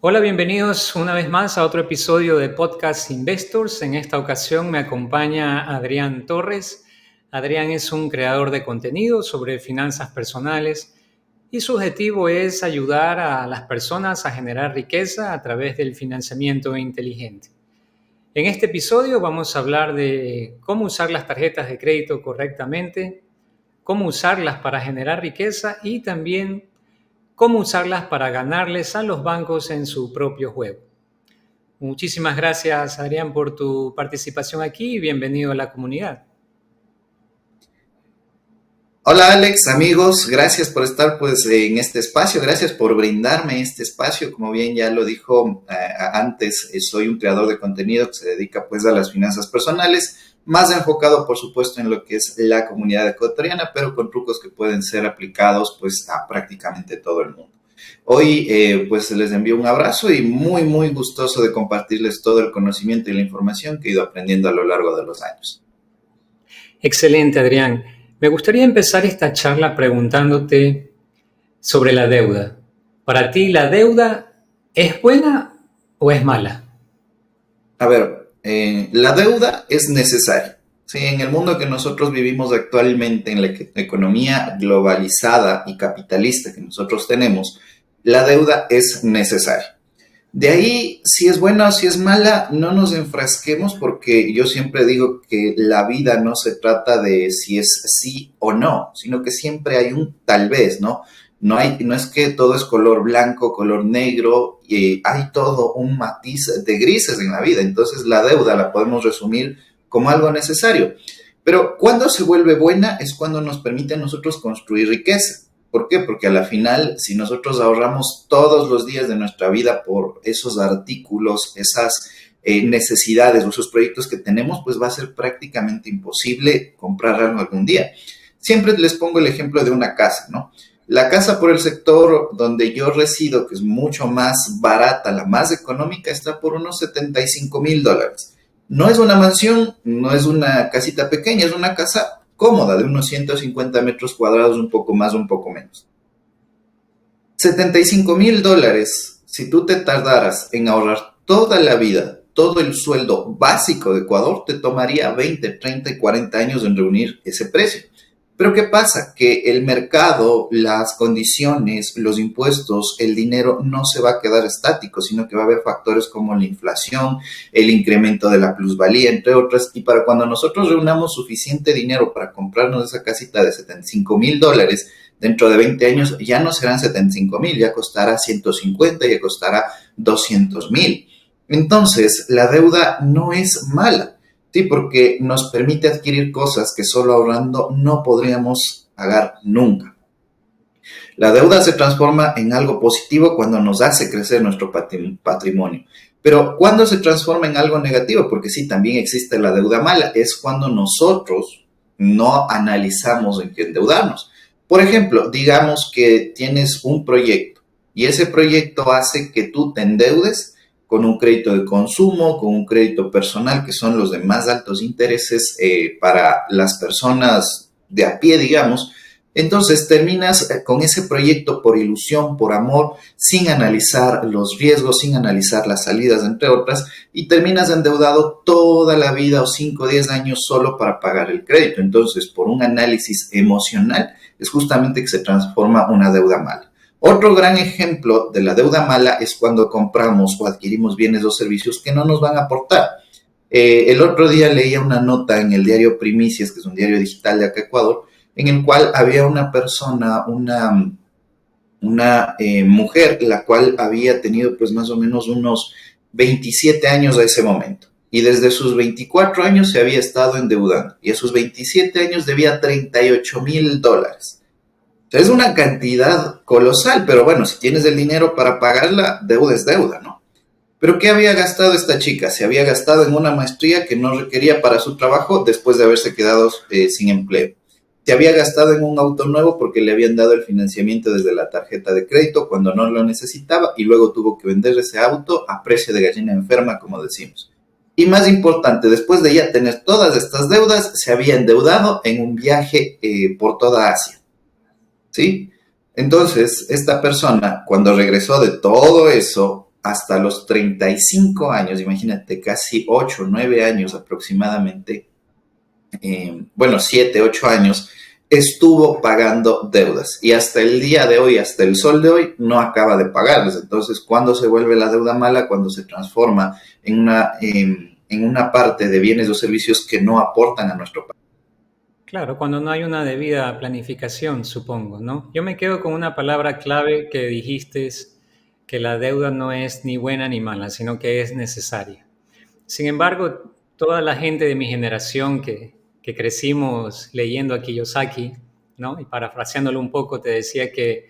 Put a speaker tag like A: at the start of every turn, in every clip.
A: Hola, bienvenidos una vez más a otro episodio de Podcast Investors. En esta ocasión me acompaña Adrián Torres. Adrián es un creador de contenido sobre finanzas personales y su objetivo es ayudar a las personas a generar riqueza a través del financiamiento inteligente. En este episodio vamos a hablar de cómo usar las tarjetas de crédito correctamente, cómo usarlas para generar riqueza y también cómo usarlas para ganarles a los bancos en su propio juego. Muchísimas gracias, Adrián, por tu participación aquí y bienvenido a la comunidad.
B: Hola Alex, amigos, gracias por estar en este espacio, gracias por brindarme este espacio. Como bien ya lo dijo antes, soy un creador de contenido que se dedica a las finanzas personales, más enfocado por supuesto en lo que es la comunidad ecuatoriana, pero con trucos que pueden ser aplicados a prácticamente todo el mundo. Hoy les envío un abrazo y muy gustoso de compartirles todo el conocimiento y la información que he ido aprendiendo a lo largo de los años.
A: Excelente, Adrián. Me gustaría empezar esta charla preguntándote sobre la deuda. ¿Para ti la deuda es buena o es mala?
B: A ver, la deuda es necesaria. Sí, en el mundo que nosotros vivimos actualmente, en la economía globalizada y capitalista que nosotros tenemos, la deuda es necesaria. De ahí, si es buena o si es mala, no nos enfrasquemos porque yo siempre digo que la vida no se trata de si es sí o no, sino que siempre hay un tal vez, ¿no? No es que todo es color blanco, color negro, y hay todo un matiz de grises en la vida. Entonces la deuda la podemos resumir como algo necesario. Pero cuando se vuelve buena es cuando nos permite a nosotros construir riqueza. ¿Por qué? Porque a la final, si nosotros ahorramos todos los días de nuestra vida por esos artículos, esas necesidades o esos proyectos que tenemos, pues va a ser prácticamente imposible comprar algo algún día. Siempre les pongo el ejemplo de una casa, ¿no? La casa por el sector donde yo resido, que es mucho más barata, la más económica, está por unos $75,000. No es una mansión, no es una casita pequeña, es una casa cómoda de unos 150 metros cuadrados, un poco más, un poco menos. $75,000, si tú te tardaras en ahorrar toda la vida, todo el sueldo básico de Ecuador, te tomaría 20, 30 y 40 años en reunir ese precio. Pero ¿qué pasa? Que el mercado, las condiciones, los impuestos, el dinero no se va a quedar estático, sino que va a haber factores como la inflación, el incremento de la plusvalía, entre otras. Y para cuando nosotros reunamos suficiente dinero para comprarnos esa casita de $75,000, dentro de 20 años ya no serán 75,000, ya costará 150, ya costará 200,000. Entonces, la deuda no es mala. Sí, porque nos permite adquirir cosas que solo ahorrando no podríamos pagar nunca. La deuda se transforma en algo positivo cuando nos hace crecer nuestro patrimonio. Pero ¿cuándo se transforma en algo negativo? Porque sí, también existe la deuda mala. Es cuando nosotros no analizamos en qué endeudarnos. Por ejemplo, digamos que tienes un proyecto y ese proyecto hace que tú te endeudes con un crédito de consumo, con un crédito personal, que son los de más altos intereses para las personas de a pie, digamos. Entonces terminas con ese proyecto por ilusión, por amor, sin analizar los riesgos, sin analizar las salidas, entre otras, y terminas endeudado toda la vida o 5 o 10 años solo para pagar el crédito. Entonces, por un análisis emocional, es justamente que se transforma una deuda mala. Otro gran ejemplo de la deuda mala es cuando compramos o adquirimos bienes o servicios que no nos van a aportar. El otro día leía una nota en el diario Primicias, que es un diario digital de acá Ecuador, en el cual había una persona, una mujer, la cual había tenido pues más o menos unos 27 años a ese momento. Y desde sus 24 años se había estado endeudando. Y a sus 27 años debía $38,000. Es una cantidad colosal, pero bueno, si tienes el dinero para pagarla, deuda es deuda, ¿no? Pero ¿qué había gastado esta chica? Se había gastado en una maestría que no requería para su trabajo después de haberse quedado sin empleo. Se había gastado en un auto nuevo porque le habían dado el financiamiento desde la tarjeta de crédito cuando no lo necesitaba y luego tuvo que vender ese auto a precio de gallina enferma, como decimos. Y más importante, después de ya tener todas estas deudas, se había endeudado en un viaje por toda Asia. ¿Sí? Entonces, esta persona, cuando regresó de todo eso, hasta los 35 años, imagínate, casi 8 o 9 años aproximadamente, bueno, 7, 8 años, estuvo pagando deudas y hasta el día de hoy, hasta el sol de hoy, no acaba de pagarlas. Entonces, ¿cuándo se vuelve la deuda mala? Cuando se transforma en una parte de bienes o servicios que no aportan a nuestro país.
A: Claro, cuando no hay una debida planificación, supongo, ¿no? Yo me quedo con una palabra clave que dijiste, es que la deuda no es ni buena ni mala, sino que es necesaria. Sin embargo, toda la gente de mi generación que crecimos leyendo a Kiyosaki, ¿no? Y parafraseándolo un poco, te decía que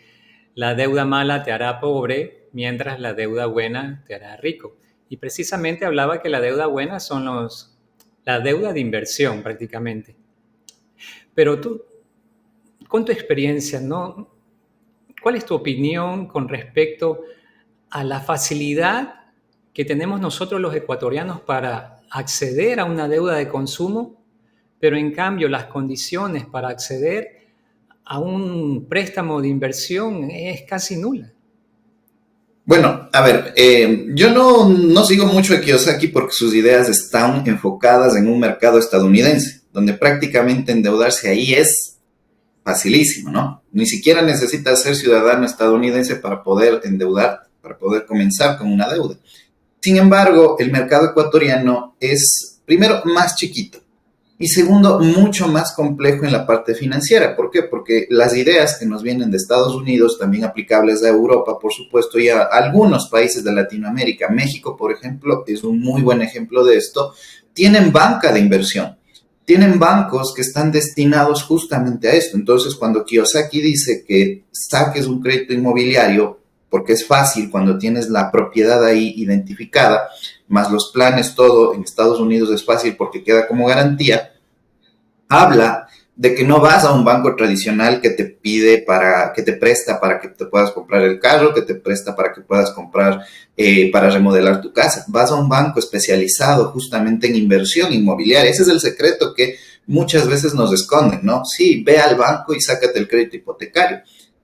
A: la deuda mala te hará pobre, mientras la deuda buena te hará rico. Y precisamente hablaba que la deuda buena son la deuda de inversión prácticamente. Pero tú, con tu experiencia, ¿no? ¿Cuál es tu opinión con respecto a la facilidad que tenemos nosotros los ecuatorianos para acceder a una deuda de consumo, pero en cambio las condiciones para acceder a un préstamo de inversión es casi nula?
B: Bueno, a ver, yo no sigo mucho a Kiyosaki porque sus ideas están enfocadas en un mercado estadounidense, donde prácticamente endeudarse ahí es facilísimo, ¿no? Ni siquiera necesitas ser ciudadano estadounidense para poder endeudar, para poder comenzar con una deuda. Sin embargo, el mercado ecuatoriano es, primero, más chiquito y segundo, mucho más complejo en la parte financiera. ¿Por qué? Porque las ideas que nos vienen de Estados Unidos, también aplicables a Europa, por supuesto, y a algunos países de Latinoamérica, México, por ejemplo, es un muy buen ejemplo de esto, tienen banca de inversión. Tienen bancos que están destinados justamente a esto. Entonces, cuando Kiyosaki dice que saques un crédito inmobiliario, porque es fácil cuando tienes la propiedad ahí identificada, más los planes, todo en Estados Unidos es fácil porque queda como garantía, habla de que no vas a un banco tradicional que te pide que te presta para que te puedas comprar el carro, que te presta para que puedas comprar, para remodelar tu casa. Vas a un banco especializado justamente en inversión inmobiliaria. Ese es el secreto que muchas veces nos esconden, ¿no? Sí, ve al banco y sácate el crédito hipotecario.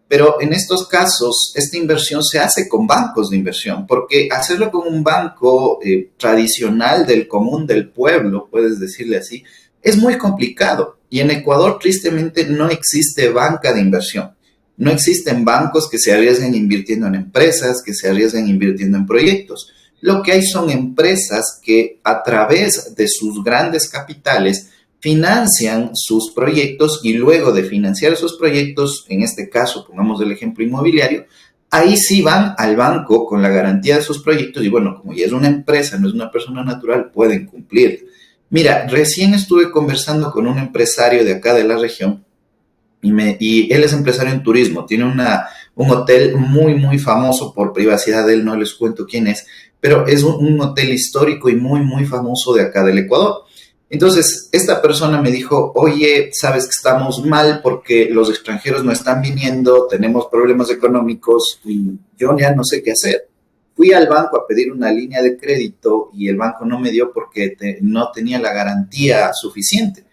B: Pero en estos casos, esta inversión se hace con bancos de inversión, porque hacerlo con un banco tradicional del común del pueblo, puedes decirle así, es muy complicado. Y en Ecuador, tristemente, no existe banca de inversión. No existen bancos que se arriesguen invirtiendo en empresas, que se arriesguen invirtiendo en proyectos. Lo que hay son empresas que a través de sus grandes capitales financian sus proyectos y luego de financiar esos proyectos, en este caso, pongamos el ejemplo inmobiliario, ahí sí van al banco con la garantía de sus proyectos y bueno, como ya es una empresa, no es una persona natural, pueden cumplir. Mira, recién estuve conversando con un empresario de acá de la región y él es empresario en turismo, tiene un hotel muy, muy famoso por privacidad de él, no les cuento quién es, pero es un hotel histórico y muy, muy famoso de acá del Ecuador. Entonces, esta persona me dijo, oye, sabes que estamos mal porque los extranjeros no están viniendo, tenemos problemas económicos y yo ya no sé qué hacer. Fui al banco a pedir una línea de crédito y el banco no me dio porque no tenía la garantía suficiente.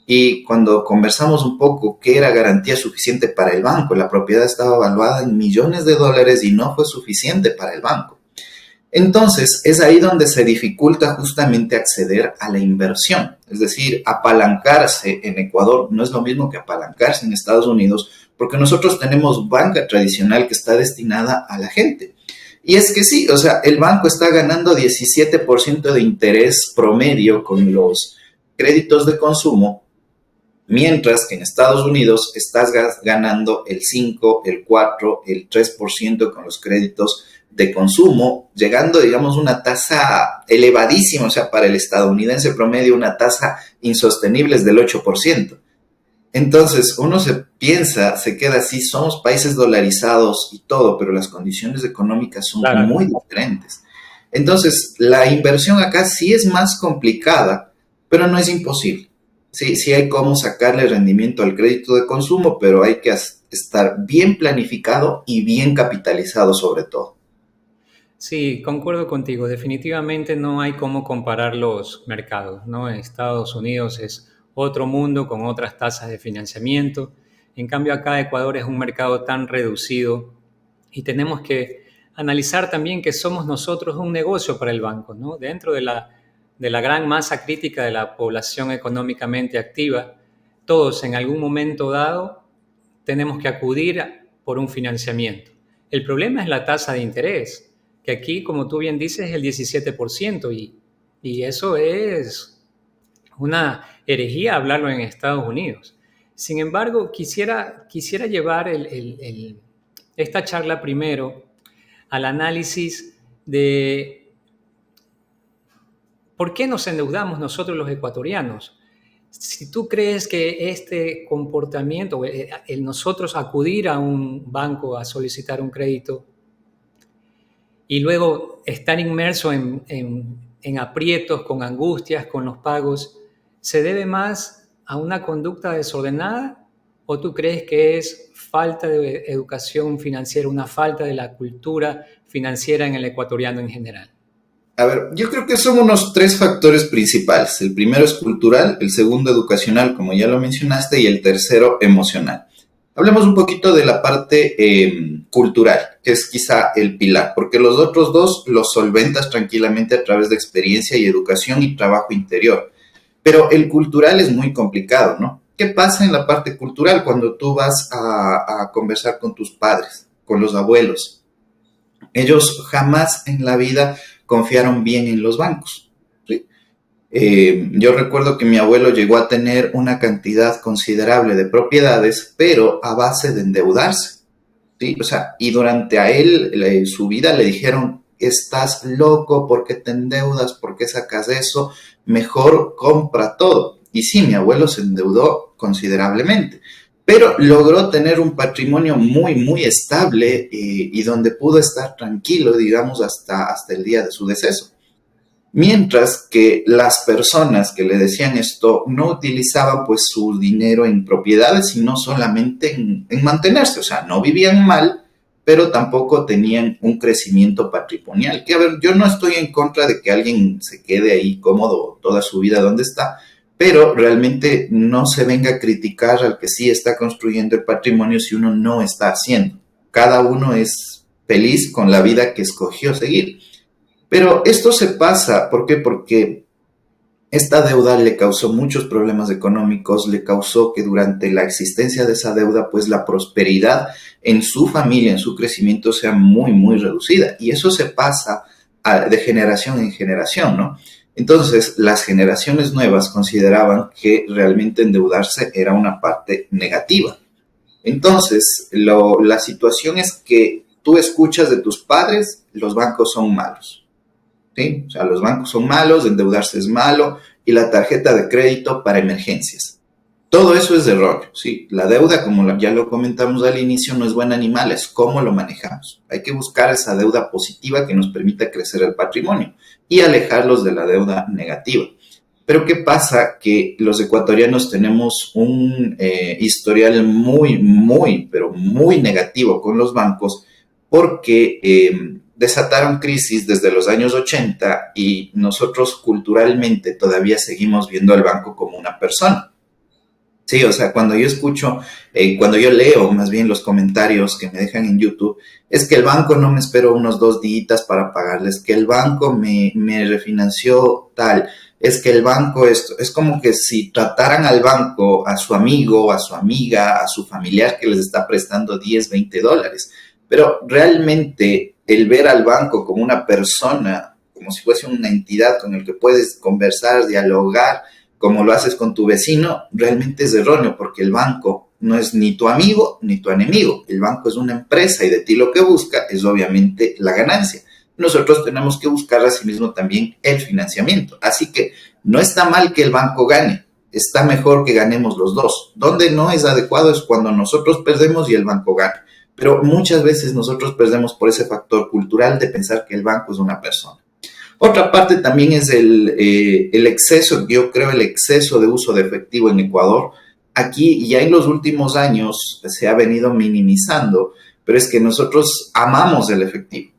B: Y cuando conversamos un poco qué era garantía suficiente para el banco, la propiedad estaba evaluada en millones de dólares y no fue suficiente para el banco. Entonces, es ahí donde se dificulta justamente acceder a la inversión. Es decir, apalancarse en Ecuador no es lo mismo que apalancarse en Estados Unidos, porque nosotros tenemos banca tradicional que está destinada a la gente. Y es que sí, o sea, el banco está ganando 17% de interés promedio con los créditos de consumo, mientras que en Estados Unidos estás ganando el 5, el 4, el 3% con los créditos de consumo, llegando, digamos, a una tasa elevadísima, o sea, para el estadounidense promedio, una tasa insostenible es del 8%. Entonces, uno se piensa, se queda así, somos países dolarizados y todo, pero las condiciones económicas son
A: Claro.
B: muy diferentes. Entonces, la inversión acá sí es más complicada, pero no es imposible. Sí, sí hay cómo sacarle rendimiento al crédito de consumo, pero hay que estar bien planificado y bien capitalizado sobre todo.
A: Sí, concuerdo contigo. Definitivamente no hay cómo comparar los mercados, ¿no? Estados Unidos es otro mundo con otras tasas de financiamiento. En cambio, acá Ecuador es un mercado tan reducido y tenemos que analizar también que somos nosotros un negocio para el banco, ¿no? Dentro de la gran masa crítica de la población económicamente activa, todos en algún momento dado tenemos que acudir por un financiamiento. El problema es la tasa de interés, que aquí, como tú bien dices, es el 17%, y eso es una herejía hablarlo en Estados Unidos. Sin embargo, quisiera llevar esta charla primero al análisis de por qué nos endeudamos nosotros los ecuatorianos. Si tú crees que este comportamiento, el nosotros acudir a un banco a solicitar un crédito y luego estar inmerso en aprietos, con angustias, con los pagos, ¿se debe más a una conducta desordenada o tú crees que es falta de educación financiera, una falta de la cultura financiera en el ecuatoriano en general?
B: A ver, yo creo que son unos tres factores principales. El primero es cultural, el segundo educacional, como ya lo mencionaste, y el tercero emocional. Hablemos un poquito de la parte cultural, que es quizá el pilar, porque los otros dos los solventas tranquilamente a través de experiencia y educación y trabajo interior. Pero el cultural es muy complicado, ¿no? ¿Qué pasa en la parte cultural cuando tú vas a conversar con tus padres, con los abuelos? Ellos jamás en la vida confiaron bien en los bancos, ¿sí? Yo recuerdo que mi abuelo llegó a tener una cantidad considerable de propiedades, pero a base de endeudarse, ¿sí? O sea, y durante a él, su vida le dijeron, estás loco, ¿por qué te endeudas? ¿Por qué sacas eso? Mejor compra todo. Y sí, mi abuelo se endeudó considerablemente, pero logró tener un patrimonio muy, muy estable y donde pudo estar tranquilo, digamos, hasta el día de su deceso. Mientras que las personas que le decían esto no utilizaban pues su dinero en propiedades, sino solamente en mantenerse, o sea, no vivían mal, pero tampoco tenían un crecimiento patrimonial. Que a ver, yo no estoy en contra de que alguien se quede ahí cómodo toda su vida donde está, pero realmente no se venga a criticar al que sí está construyendo el patrimonio si uno no está haciendo. Cada uno es feliz con la vida que escogió seguir. Pero esto se pasa, ¿por qué? Porque esta deuda le causó muchos problemas económicos, le causó que durante la existencia de esa deuda, pues la prosperidad en su familia, en su crecimiento sea muy, muy reducida. Y eso se pasa de generación en generación, ¿no? Entonces, las generaciones nuevas consideraban que realmente endeudarse era una parte negativa. Entonces, la situación es que tú escuchas de tus padres, los bancos son malos, ¿sí? O sea, los bancos son malos, endeudarse es malo y la tarjeta de crédito para emergencias. Todo eso es erróneo, ¿sí? La deuda, como ya lo comentamos al inicio, no es buen animal, es cómo lo manejamos. Hay que buscar esa deuda positiva que nos permita crecer el patrimonio y alejarlos de la deuda negativa. Pero ¿qué pasa? Que los ecuatorianos tenemos un historial muy, muy, pero muy negativo con los bancos porque desataron crisis desde los años 80 y nosotros culturalmente todavía seguimos viendo al banco como una persona. Sí, o sea, cuando yo escucho, cuando yo leo más bien los comentarios que me dejan en YouTube, es que el banco no me esperó unos 2 días para pagarles, que el banco me refinanció tal, es que el banco esto, es como que si trataran al banco, a su amigo, a su amiga, a su familiar que les está prestando 10, $20. Pero realmente el ver al banco como una persona, como si fuese una entidad con el que puedes conversar, dialogar, como lo haces con tu vecino, realmente es erróneo, porque el banco no es ni tu amigo ni tu enemigo. El banco es una empresa y de ti lo que busca es obviamente la ganancia. Nosotros tenemos que buscar asimismo también el financiamiento. Así que no está mal que el banco gane, está mejor que ganemos los dos. Donde no es adecuado es cuando nosotros perdemos y el banco gana. Pero muchas veces nosotros perdemos por ese factor cultural de pensar que el banco es una persona. Otra parte también es el exceso, yo creo el exceso de uso de efectivo en Ecuador. Aquí ya en los últimos años se ha venido minimizando, pero es que nosotros amamos el efectivo.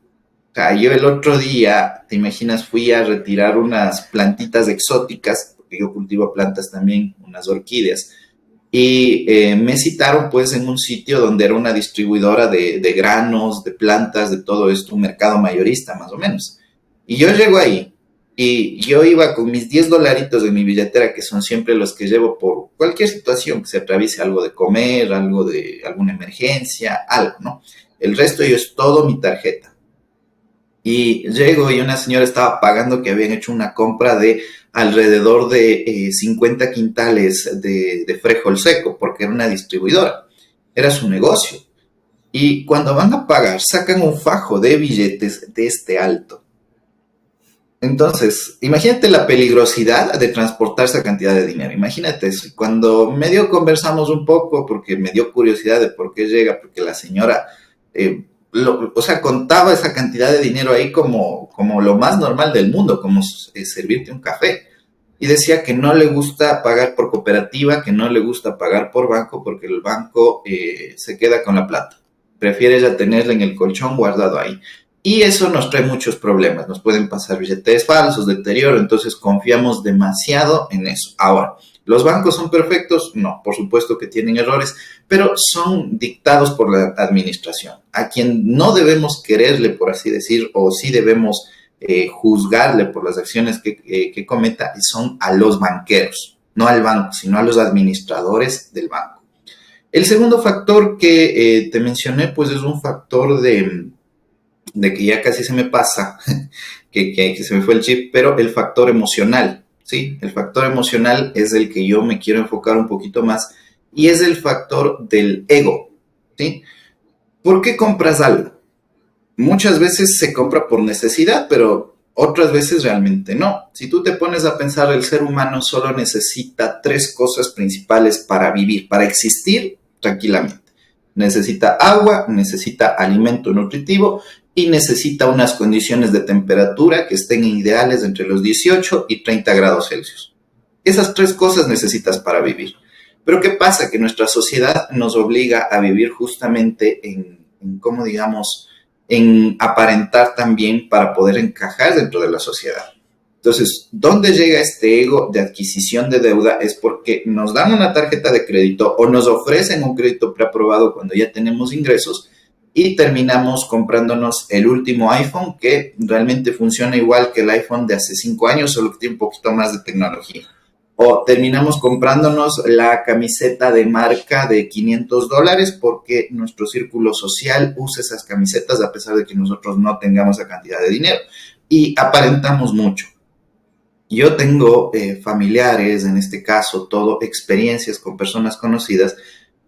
B: O sea, yo el otro día, te imaginas, fui a retirar unas plantitas exóticas, porque yo cultivo plantas también, unas orquídeas, y me citaron pues en un sitio donde era una distribuidora de granos, de plantas, de todo esto, un mercado mayorista más o menos. Y yo llego ahí y yo iba con mis $10 de mi billetera, que son siempre los que llevo por cualquier situación, que se atraviese algo de comer, algo de alguna emergencia, algo, ¿no? El resto yo es todo mi tarjeta. Y llego y una señora estaba pagando que habían hecho una compra de alrededor de 50 quintales de frijol seco, porque era una distribuidora, era su negocio. Y cuando van a pagar, sacan un fajo de billetes de este alto. Entonces, imagínate la peligrosidad de transportar esa cantidad de dinero. Imagínate eso. Y cuando medio conversamos un poco, porque me dio curiosidad de por qué llega, porque la señora, o sea, contaba esa cantidad de dinero ahí como lo más normal del mundo, como servirte un café. Y decía que no le gusta pagar por cooperativa, que no le gusta pagar por banco, porque el banco se queda con la plata. Prefiere ya tenerla en el colchón guardado ahí. Y eso nos trae muchos problemas. Nos pueden pasar billetes falsos, deterioro, entonces confiamos demasiado en eso. Ahora, ¿los bancos son perfectos? No, por supuesto que tienen errores, pero son dictados por la administración. A quien no debemos quererle, por así decir, o sí debemos juzgarle por las acciones que cometa, son a los banqueros, no al banco, sino a los administradores del banco. El segundo factor que te mencioné, pues es un factor de que ya casi se me pasa, que se me fue el chip, pero el factor emocional, ¿sí? El factor emocional es el que yo me quiero enfocar un poquito más y es el factor del ego, ¿sí? ¿Por qué compras algo? Muchas veces se compra por necesidad, pero otras veces realmente no. Si tú te pones a pensar, el ser humano solo necesita tres cosas principales para vivir, para existir tranquilamente. Necesita agua, necesita alimento nutritivo y necesita unas condiciones de temperatura que estén ideales entre los 18 y 30 grados Celsius. Esas tres cosas necesitas para vivir. Pero ¿qué pasa? Que nuestra sociedad nos obliga a vivir justamente en cómo digamos, en aparentar también para poder encajar dentro de la sociedad. Entonces, ¿dónde llega este ego de adquisición de deuda? Es porque nos dan una tarjeta de crédito o nos ofrecen un crédito preaprobado cuando ya tenemos ingresos y terminamos comprándonos el último iPhone que realmente funciona igual que el iPhone de hace 5 años, solo que tiene un poquito más de tecnología. O terminamos comprándonos la camiseta de marca de $500 porque nuestro círculo social usa esas camisetas a pesar de que nosotros no tengamos esa cantidad de dinero. Y aparentamos mucho. Yo tengo familiares, en este caso, todo, experiencias con personas conocidas,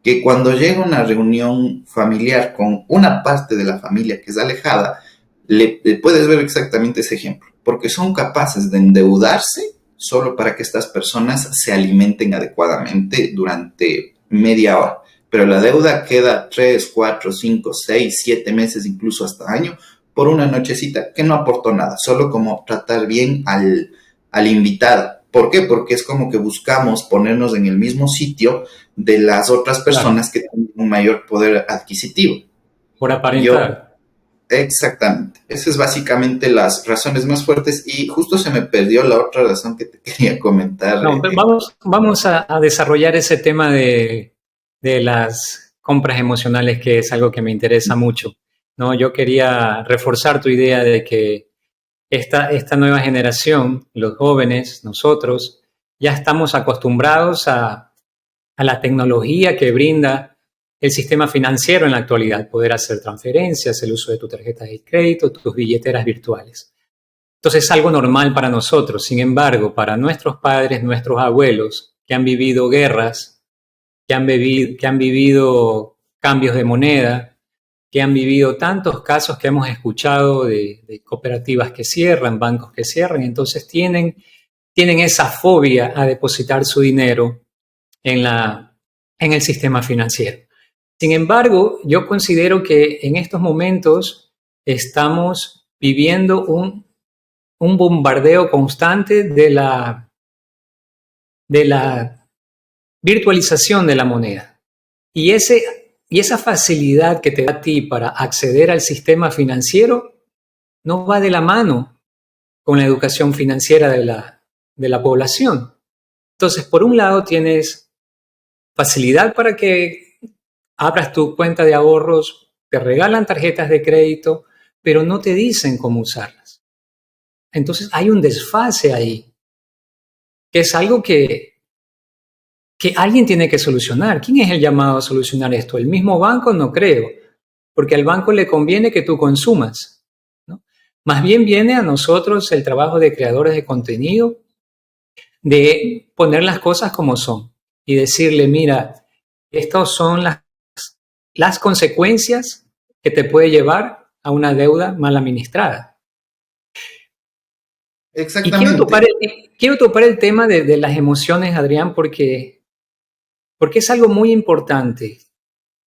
B: que cuando llega una reunión familiar con una parte de la familia que es alejada, le puedes ver exactamente ese ejemplo, porque son capaces de endeudarse solo para que estas personas se alimenten adecuadamente durante media hora. Pero la deuda queda 3, 4, 5, 6, 7 meses, incluso hasta año, por una nochecita que no aportó nada, solo como tratar bien al invitado. ¿Por qué? Porque es como que buscamos ponernos en el mismo sitio de las otras
A: Claro,
B: personas que tienen un mayor poder adquisitivo.
A: por
B: Yo,
A: aparentar.
B: exactamente. Esas es básicamente las razones más fuertes y justo se me perdió la otra razón que te quería comentar.
A: No, pero vamos a desarrollar ese tema de las compras emocionales, que es algo que me interesa mucho. ¿No? Yo quería reforzar tu idea de que esta nueva generación, los jóvenes, nosotros, ya estamos acostumbrados a la tecnología que brinda el sistema financiero en la actualidad, poder hacer transferencias, el uso de tu tarjeta de crédito, tus billeteras virtuales. Entonces es algo normal para nosotros. Sin embargo, para nuestros padres, nuestros abuelos, que han vivido guerras, que han vivido cambios de moneda, que han vivido tantos casos que hemos escuchado de cooperativas que cierran, bancos que cierran, entonces tienen esa fobia a depositar su dinero en, en el sistema financiero. Sin embargo, yo considero que en estos momentos estamos viviendo un bombardeo constante de la virtualización de la moneda. Y esa facilidad que te da a ti para acceder al sistema financiero no va de la mano con la educación financiera de la población. Entonces, por un lado tienes facilidad para que abras tu cuenta de ahorros, te regalan tarjetas de crédito, pero no te dicen cómo usarlas. Entonces hay un desfase ahí, que es algo que alguien tiene que solucionar. ¿Quién es el llamado a solucionar esto? ¿El mismo banco? No creo, porque al banco le conviene que tú consumas, ¿no? Más bien viene a nosotros el trabajo de creadores de contenido, de poner las cosas como son y decirle, mira, estas son las consecuencias que te puede llevar a una deuda mal administrada. Y
B: Exactamente.
A: quiero topar el tema de las emociones, Adrián, porque es algo muy importante.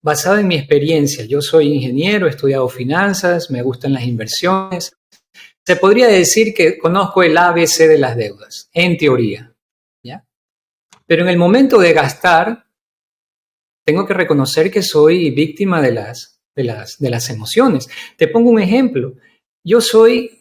A: Basado en mi experiencia, yo soy ingeniero, he estudiado finanzas, me gustan las inversiones. Se podría decir que conozco el ABC de las deudas, en teoría, ¿ya? Pero en el momento de gastar, tengo que reconocer que soy víctima de las emociones. Te pongo un ejemplo. Yo soy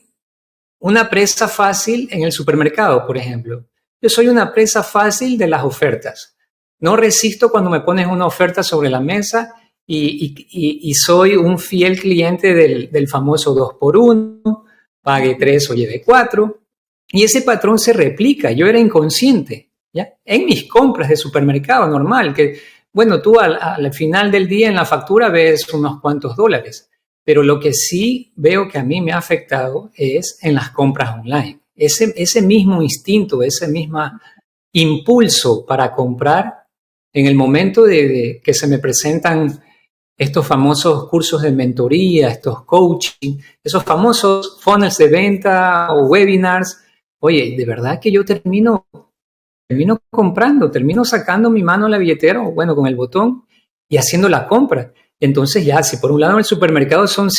A: una presa fácil en el supermercado, por ejemplo. Yo soy una presa fácil de las ofertas. No resisto cuando me pones una oferta sobre la mesa y soy un fiel cliente del famoso 2x1, pague 3 o lleve 4. Y ese patrón se replica. Yo era inconsciente, ¿ya? En mis compras de supermercado normal, que, bueno, tú al final del día en la factura ves unos cuantos dólares. Pero lo que sí veo que a mí me ha afectado es en las compras online. Ese mismo instinto, ese mismo impulso para comprar en el momento de que se me presentan estos famosos cursos de mentoría, estos coaching, esos famosos funnels de venta o webinars. Oye, de verdad que yo termino comprando, termino sacando mi mano a la billetera, o bueno, con el botón y haciendo la compra. Entonces ya, si por un lado en el supermercado son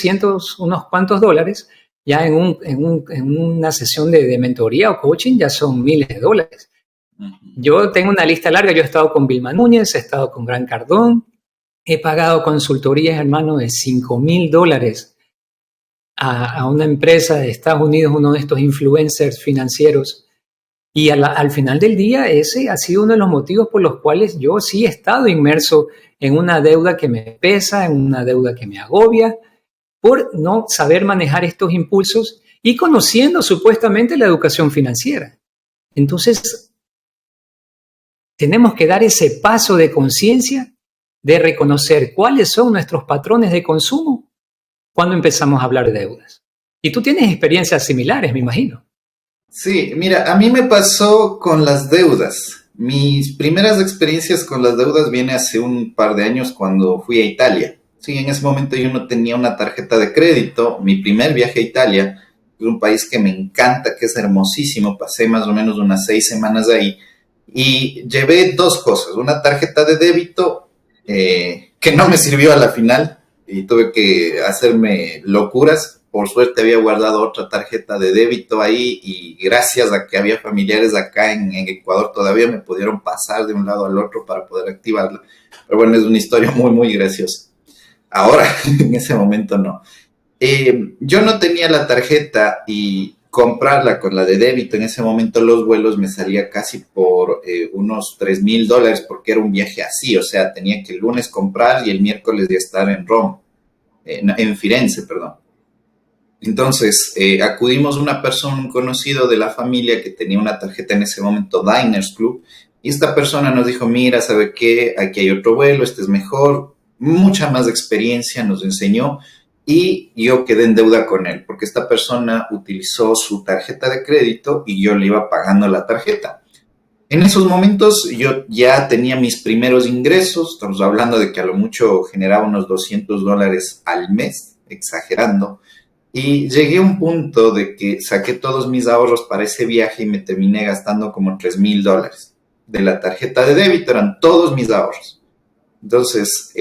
A: unos cuantos dólares, ya en una sesión de mentoría o coaching ya son miles de dólares. Yo tengo una lista larga, yo he estado con Vilma Núñez, he estado con Gran Cardón, he pagado consultorías, hermano, de $5,000 a una empresa de Estados Unidos, uno de estos influencers financieros. Y al final del día, ese ha sido uno de los motivos por los cuales yo sí he estado inmerso en una deuda que me pesa, en una deuda que me agobia, por no saber manejar estos impulsos y conociendo supuestamente la educación financiera. Entonces, tenemos que dar ese paso de conciencia de reconocer cuáles son nuestros patrones de consumo cuando empezamos a hablar de deudas. Y tú tienes experiencias similares, me imagino.
B: Sí, mira, a mí me pasó con las deudas. Mis primeras experiencias con las deudas viene hace un par de años cuando fui a Italia. Sí, en ese momento yo no tenía una tarjeta de crédito. Mi primer viaje a Italia es un país que me encanta, que es hermosísimo. Pasé más o menos unas 6 semanas ahí y llevé dos cosas. Una tarjeta de débito que no me sirvió a la final y tuve que hacerme locuras. Por suerte había guardado otra tarjeta de débito ahí y gracias a que había familiares acá en Ecuador todavía me pudieron pasar de un lado al otro para poder activarla. Pero bueno, es una historia muy, muy graciosa. Ahora, en ese momento no. Yo no tenía la tarjeta y comprarla con la de débito en ese momento los vuelos me salía casi por unos $3,000 porque era un viaje así, o sea, tenía que el lunes comprar y el miércoles ya estar en Roma, en Firenze, perdón. Entonces, acudimos a una persona, un conocido de la familia que tenía una tarjeta en ese momento, Diners Club, y esta persona nos dijo, mira, ¿sabe qué? Aquí hay otro vuelo, este es mejor, mucha más experiencia nos enseñó, y yo quedé en deuda con él, porque esta persona utilizó su tarjeta de crédito y yo le iba pagando la tarjeta. En esos momentos yo ya tenía mis primeros ingresos, estamos hablando de que a lo mucho generaba unos $200 al mes, exagerando, y llegué a un punto de que saqué todos mis ahorros para ese viaje y me terminé gastando como $3,000. De la tarjeta de débito eran todos mis ahorros. Entonces,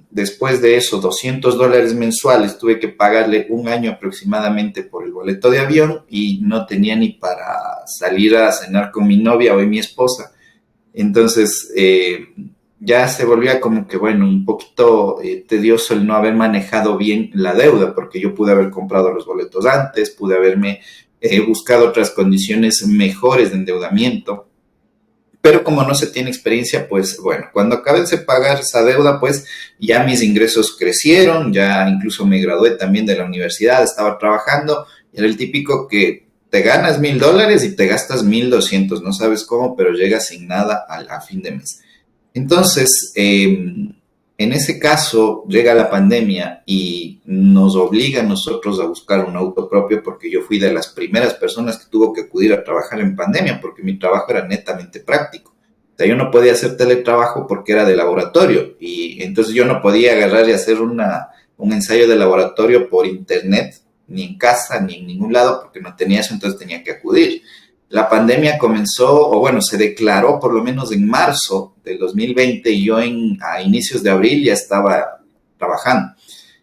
B: después de eso, $200 mensuales, tuve que pagarle un año aproximadamente por el boleto de avión y no tenía ni para salir a cenar con mi novia o mi esposa. Entonces, ya se volvía como que, bueno, un poquito tedioso el no haber manejado bien la deuda, porque yo pude haber comprado los boletos antes, pude haberme buscado otras condiciones mejores de endeudamiento, pero como no se tiene experiencia, pues bueno, cuando acabé de pagar esa deuda, pues ya mis ingresos crecieron, ya incluso me gradué también de la universidad, estaba trabajando, y era el típico que te ganas $1,000 y te gastas 1,200, no sabes cómo, pero llegas sin nada a fin de mes. Entonces, en ese caso, llega la pandemia y nos obliga a nosotros a buscar un auto propio porque yo fui de las primeras personas que tuvo que acudir a trabajar en pandemia porque mi trabajo era netamente práctico. O sea, yo no podía hacer teletrabajo porque era de laboratorio y entonces yo no podía agarrar y hacer un ensayo de laboratorio por internet, ni en casa, ni en ningún lado porque no tenía eso, entonces tenía que acudir. La pandemia comenzó, o bueno, se declaró por lo menos en marzo del 2020 y yo a inicios de abril ya estaba trabajando.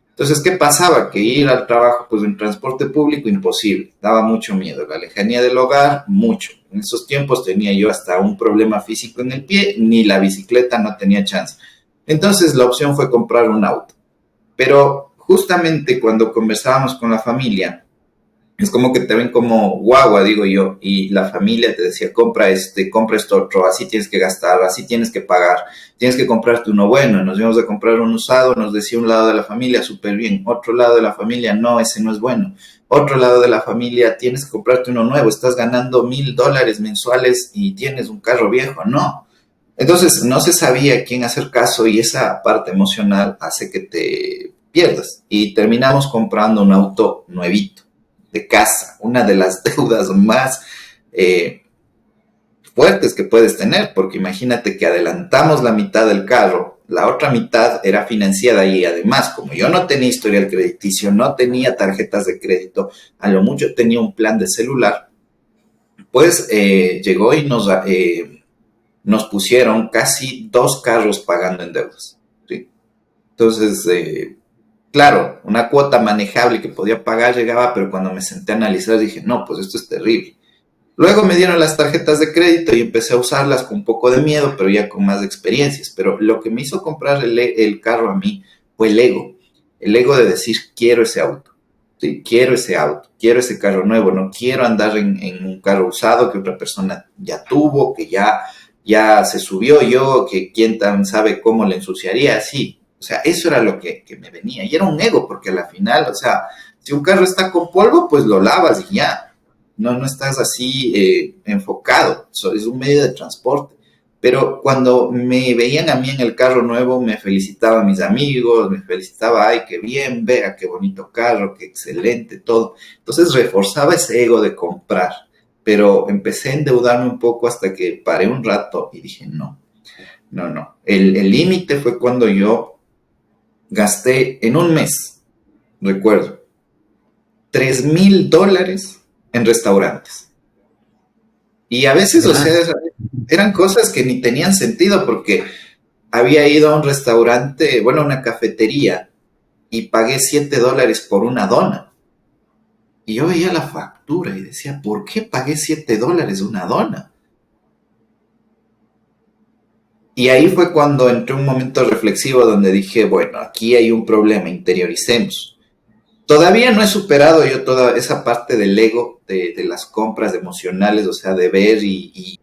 B: Entonces, ¿qué pasaba? Que ir al trabajo, pues en transporte público, imposible. Daba mucho miedo. La lejanía del hogar, mucho. En esos tiempos tenía yo hasta un problema físico en el pie, ni la bicicleta no tenía chance. Entonces, la opción fue comprar un auto. Pero justamente cuando conversábamos con la familia, es como que te ven como guagua, digo yo, y la familia te decía, compra esto otro, así tienes que gastar, así tienes que pagar, tienes que comprarte uno bueno, nos íbamos a comprar un usado, nos decía un lado de la familia, súper bien, otro lado de la familia, no, ese no es bueno, otro lado de la familia, tienes que comprarte uno nuevo, estás ganando $1,000 mensuales y tienes un carro viejo, no. Entonces, no se sabía a quién hacer caso y esa parte emocional hace que te pierdas y terminamos comprando un auto nuevito de casa, una de las deudas más eh, fuertes que puedes tener, porque imagínate que adelantamos la mitad del carro, la otra mitad era financiada y además, como yo no tenía historial crediticio, no tenía tarjetas de crédito, a lo mucho tenía un plan de celular, pues llegó y nos pusieron casi 2 carros pagando en deudas. ¿Sí? Entonces, claro, una cuota manejable que podía pagar llegaba, pero cuando me senté a analizar dije, no, pues esto es terrible. Luego me dieron las tarjetas de crédito y empecé a usarlas con un poco de miedo, pero ya con más experiencias. Pero lo que me hizo comprar el carro a mí fue el ego de decir, quiero ese auto, ¿sí? Quiero ese auto, quiero ese carro nuevo, no quiero andar en un carro usado que otra persona ya tuvo, que ya se subió yo, que quién tan sabe cómo le ensuciaría, así. O sea, eso era lo que me venía. Y era un ego, porque a la final, o sea, si un carro está con polvo, pues lo lavas y ya. No estás así enfocado. Es un medio de transporte. Pero cuando me veían a mí en el carro nuevo, me felicitaban mis amigos, me felicitaba, ay, qué bien, vea, qué bonito carro, qué excelente, todo. Entonces reforzaba ese ego de comprar. Pero empecé a endeudarme un poco hasta que paré un rato y dije, no, no, no. El límite fue cuando yo gasté en un mes, recuerdo, $3,000 en restaurantes. Y a veces, o sea,
A: Demás.
B: eran cosas que ni tenían sentido porque había ido a un restaurante, bueno, a una cafetería y pagué $7 por una dona. Y yo veía la factura y decía, ¿por qué pagué $7 una dona? Y ahí fue cuando entré un momento reflexivo donde dije, bueno, aquí hay un problema, interioricemos. Todavía no he superado yo toda esa parte del ego, de las compras emocionales, o sea, de ver
A: Y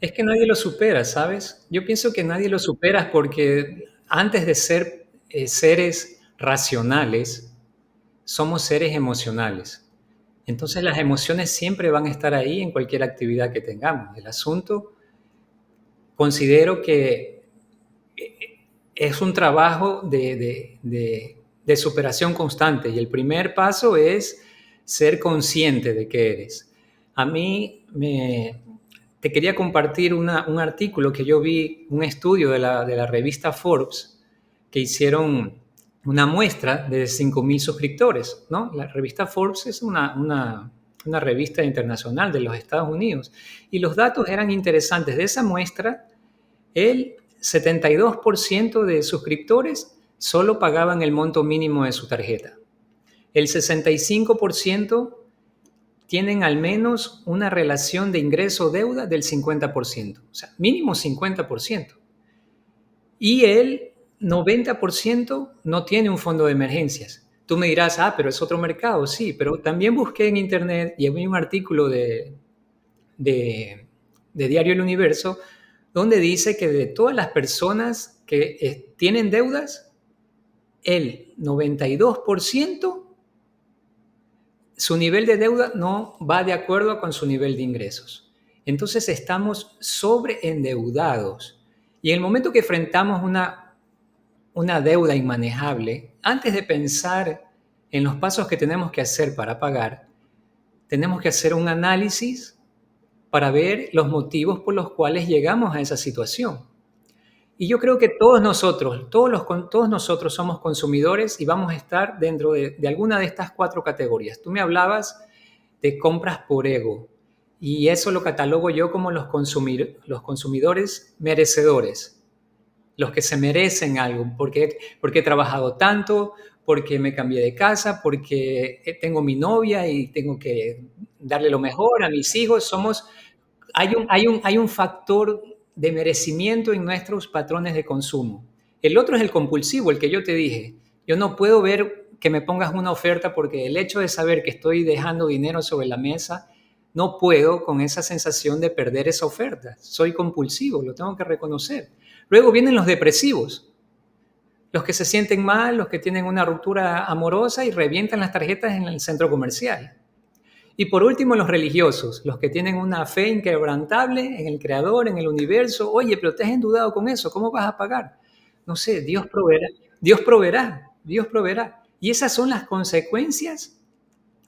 A: es que nadie lo supera, ¿sabes? Yo pienso que nadie lo supera porque antes de ser seres racionales, somos seres emocionales. Entonces las emociones siempre van a estar ahí en cualquier actividad que tengamos. El asunto, considero que es un trabajo de superación constante y el primer paso es ser consciente de qué eres. A mí te quería compartir un artículo que yo vi, un estudio de la revista Forbes, que hicieron una muestra de 5.000 suscriptores, ¿no? La revista Forbes es una revista internacional de los Estados Unidos y los datos eran interesantes. De esa muestra, el 72% de suscriptores solo pagaban el monto mínimo de su tarjeta. El 65% tienen al menos una relación de ingreso-deuda del 50%, o sea, mínimo 50%. Y el 90% no tiene un fondo de emergencias. Tú me dirás, pero es otro mercado, sí, pero también busqué en internet y había un artículo de Diario El Universo, donde dice que de todas las personas que tienen deudas, el 92% su nivel de deuda no va de acuerdo con su nivel de ingresos. Entonces estamos sobreendeudados. Y en el momento que enfrentamos una deuda inmanejable, antes de pensar en los pasos que tenemos que hacer para pagar, tenemos que hacer un análisis para ver los motivos por los cuales llegamos a esa situación. Y yo creo que todos nosotros somos consumidores y vamos a estar dentro de alguna de estas 4 categorías. Tú me hablabas de compras por ego y eso lo catalogo yo como los consumidores merecedores, los que se merecen algo, porque he trabajado tanto, porque me cambié de casa, porque tengo mi novia y tengo que darle lo mejor a mis hijos. Hay un factor de merecimiento en nuestros patrones de consumo. El otro es el compulsivo, el que yo te dije. Yo no puedo ver que me pongas una oferta porque el hecho de saber que estoy dejando dinero sobre la mesa, no puedo con esa sensación de perder esa oferta. Soy compulsivo, lo tengo que reconocer. Luego vienen los depresivos, los que se sienten mal, los que tienen una ruptura amorosa y revientan las tarjetas en el centro comercial. Y por último, los religiosos, los que tienen una fe inquebrantable en el Creador, en el universo. Oye, pero te has endeudado con eso, ¿cómo vas a pagar? No sé, Dios proveerá, Dios proveerá, Dios proveerá. Y esas son las consecuencias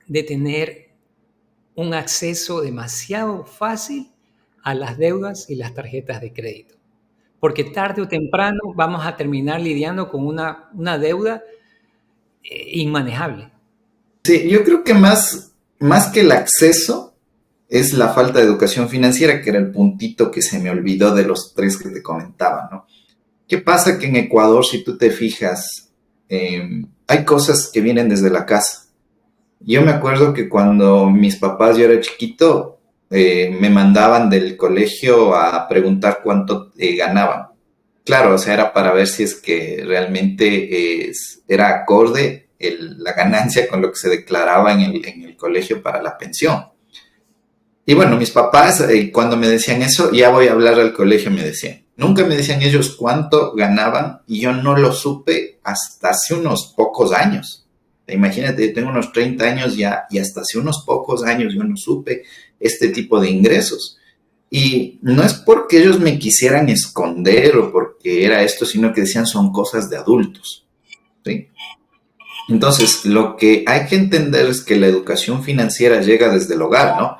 A: de tener un acceso demasiado fácil a las deudas y las tarjetas de crédito. Porque tarde o temprano vamos a terminar lidiando con una deuda inmanejable.
B: Sí, yo creo que más que el acceso es la falta de educación financiera, que era el puntito que se me olvidó de los 3 que te comentaba, ¿no? ¿Qué pasa? Que en Ecuador, si tú te fijas, hay cosas que vienen desde la casa. Yo me acuerdo que cuando mis papás, yo era chiquito, me mandaban del colegio a preguntar cuánto ganaban. Claro, o sea, era para ver si es que realmente era acorde la ganancia con lo que se declaraba en el colegio para la pensión. Y bueno, mis papás, cuando me decían eso, ya voy a hablar al colegio, me decían. Nunca me decían ellos cuánto ganaban y yo no lo supe hasta hace unos pocos años. Imagínate, yo tengo unos 30 años ya y hasta hace unos pocos años yo no supe este tipo de ingresos. Y no es porque ellos me quisieran esconder o porque era esto, sino que decían son cosas de adultos, ¿sí? Entonces, lo que hay que entender es que la educación financiera llega desde el hogar, ¿no?